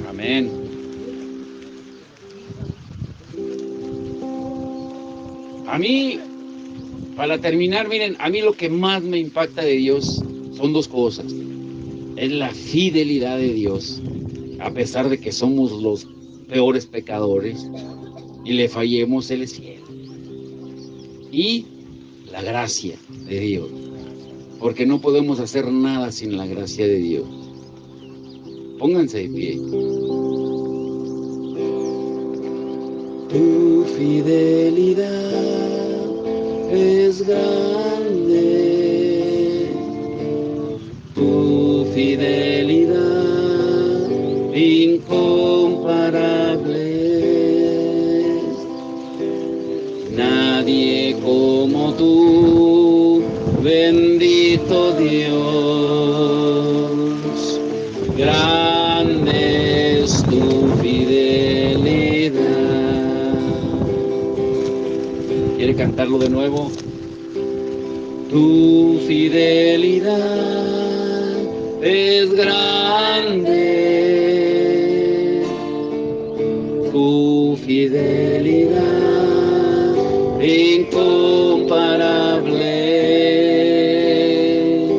A: Amén. A mí, para terminar, miren, a mí lo que más me impacta de Dios son 2 cosas. Es la fidelidad de Dios, a pesar de que somos los peores pecadores y le fallemos, Él es fiel. Y la gracia de Dios, porque no podemos hacer nada sin la gracia de Dios. Pónganse de pie. Tu fidelidad es grande, tu fidelidad incomparable. Nadie como tú, bendito Dios, grande es tu fidelidad. ¿Quiere cantarlo de nuevo? Tu fidelidad es grande, tu fidelidad incomparable.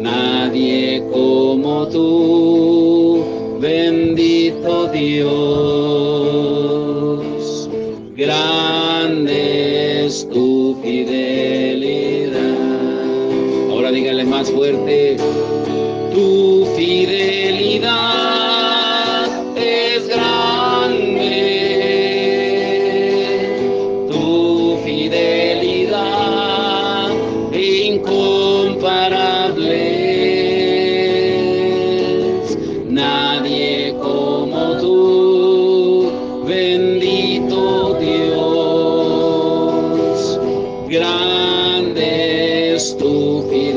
A: Nadie como tú, bendito Dios, grande es tu fidelidad. Ahora dígale más fuerte, tu fidelidad es grande, tu fidelidad incomparable. Nadie como tú, bendito Dios, grande es tu fidelidad.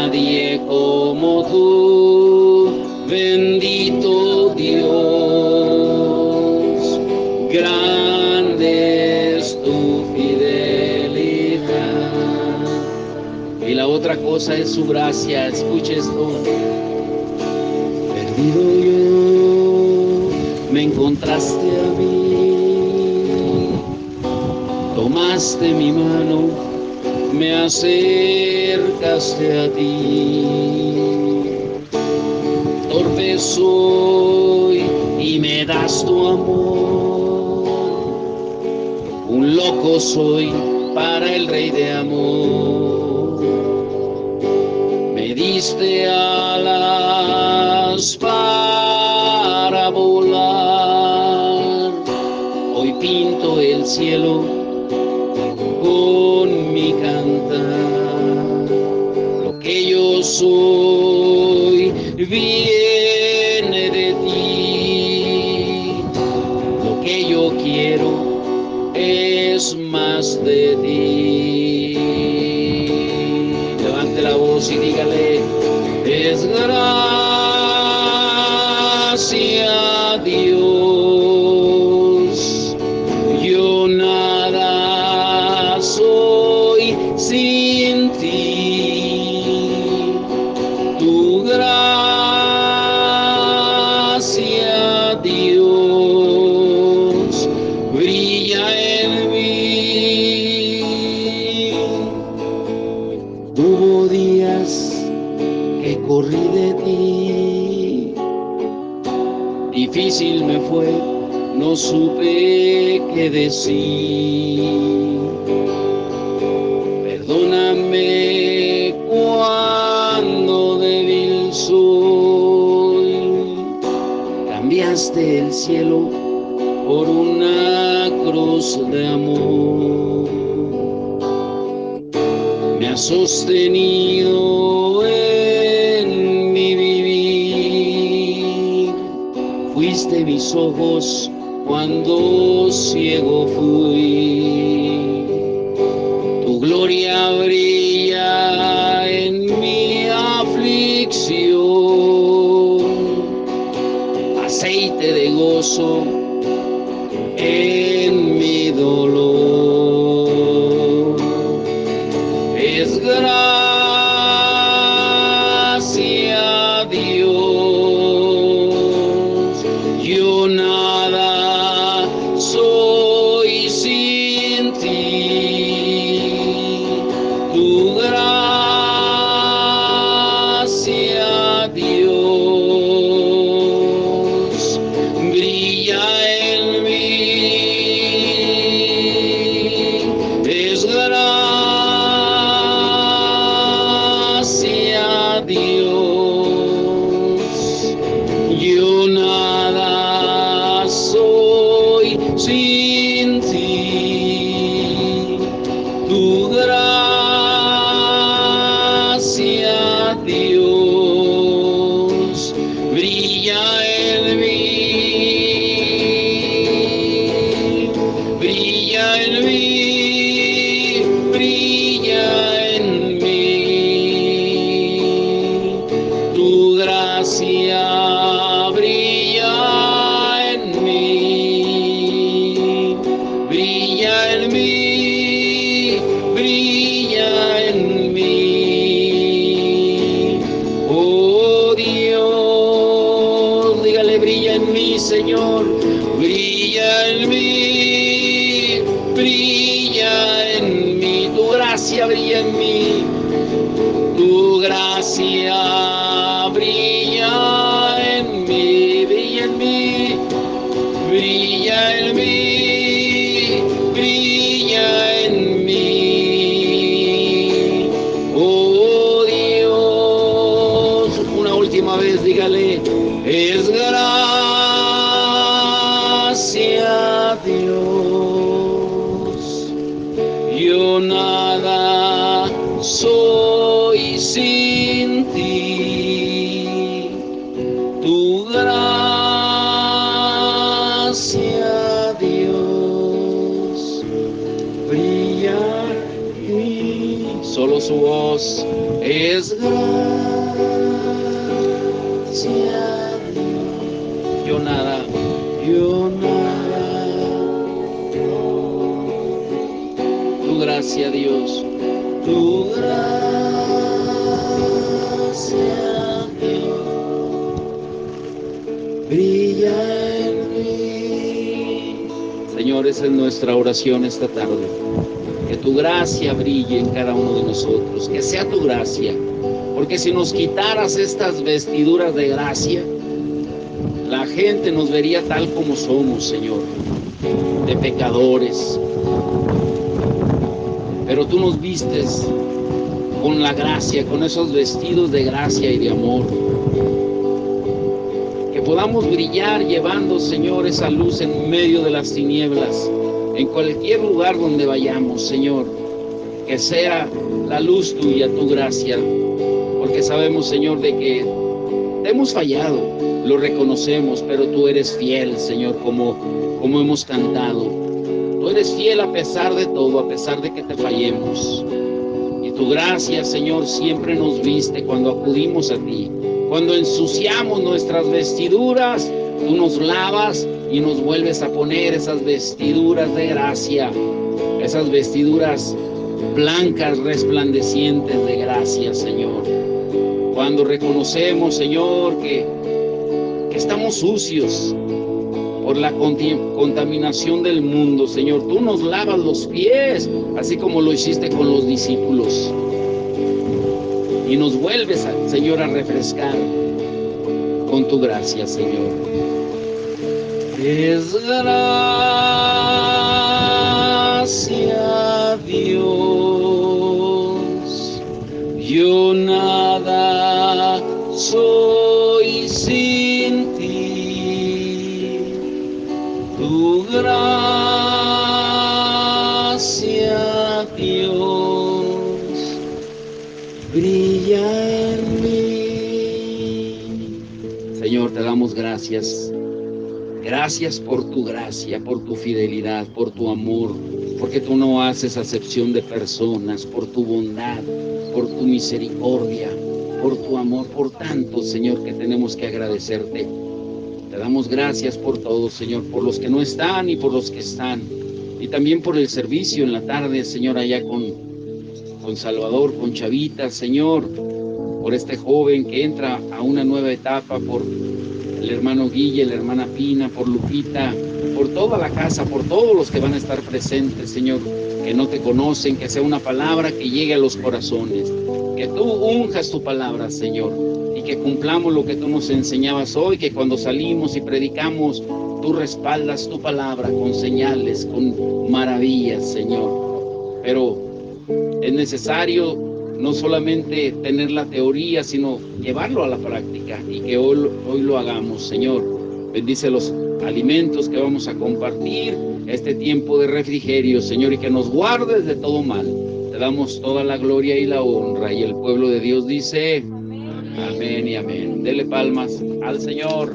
A: nadie como tú, bendito Dios, grande es tu fidelidad. Y la otra cosa es su gracia, escuche esto. Perdido yo, me encontraste a mí, tomaste mi mano, me acercaste a ti. Torpe soy y me das tu amor, un loco soy para el Rey de amor. Me diste alas para volar, hoy pinto el cielo con mi cantar. Lo que yo soy viene de ti, lo que yo quiero es más de ti. Levante la voz y dígale, es gracia Dios, yo nada soy sin ti, tu gracia Dios brilla en mí. Hubo días que corrí de ti, difícil me fue, no supe qué decir. Perdóname cuando débil soy, cambiaste el cielo por una cruz de amor. Me has sostenido en mi vivir, fuiste mis ojos cuando ciego fui. Tu gloria brilla en mi aflicción, aceite de gozo en mi dolor. Es gracia Dios, yo nada soy sin ti, tu gracia Dios brilla en mí. Es gracia Dios, yo nada soy sin ti, tu gracia Dios brilla en mí, brilla en mí, brilla en mí, tu gracia brilla en mí, brilla en mí, brilla en mí. Oh Dios, dígale, brilla en mí, Señor, brilla en mí, brilla en mí, tu gracia brilla en mí, tu gracia brilla en mí, brilla en mí, brilla en mí, brilla en mí. Oh Dios, una última vez dígale, es gracia Dios, yo nada soy sin ti, tu gracia Dios brilla en mí. Solo su voz. Es gracia. Yo nada. Tu gracia, Dios. Tu gracia, Dios, brilla en mí. Señor, esa es nuestra oración esta tarde. Que tu gracia brille en cada uno de nosotros. Que sea tu gracia. Porque si nos quitaras estas vestiduras de gracia, la gente nos vería tal como somos, Señor, de pecadores. Pero tú nos vistes con la gracia, con esos vestidos de gracia y de amor. Que podamos brillar llevando, Señor, esa luz en medio de las tinieblas, en cualquier lugar donde vayamos, Señor. Que sea la luz tuya, tu gracia, porque sabemos, Señor, de que te hemos fallado, lo reconocemos, pero tú eres fiel, Señor, como hemos cantado. Tú eres fiel a pesar de todo, a pesar de que te fallemos. Y tu gracia, Señor, siempre nos viste cuando acudimos a ti. Cuando ensuciamos nuestras vestiduras, tú nos lavas y nos vuelves a poner esas vestiduras de gracia, esas vestiduras blancas, resplandecientes de gracia, Señor. Cuando reconocemos, Señor, que estamos sucios por la contaminación del mundo, Señor, tú nos lavas los pies, así como lo hiciste con los discípulos. Y nos vuelves, Señor, a refrescar con tu gracia, Señor. Es gracia, Dios. Yo nada soy sin ti. Tu gracia, Dios, brilla en mí. Señor, te damos gracias. Gracias por tu gracia, por tu fidelidad, por tu amor, porque tú no haces acepción de personas, por tu bondad, por tu misericordia, por tu amor, por tanto, Señor, que tenemos que agradecerte. Te damos gracias por todo, Señor, por los que no están y por los que están. Y también por el servicio en la tarde, Señor, allá con Salvador, con Chavita, Señor, por este joven que entra a una nueva etapa, por el hermano Guille, la hermana Pina, por Lupita, por toda la casa, por todos los que van a estar presentes, Señor, que no te conocen, que sea una palabra que llegue a los corazones, que tú unjas tu palabra, Señor, y que cumplamos lo que tú nos enseñabas hoy, que cuando salimos y predicamos, tú respaldas tu palabra con señales, con maravillas, Señor. Pero es necesario no solamente tener la teoría, sino llevarlo a la práctica, y que hoy lo hagamos, Señor. Bendice los alimentos que vamos a compartir, este tiempo de refrigerio, Señor, y que nos guardes de todo mal. Te damos toda la gloria y la honra, y el pueblo de Dios dice amén y amén. Dele palmas al Señor.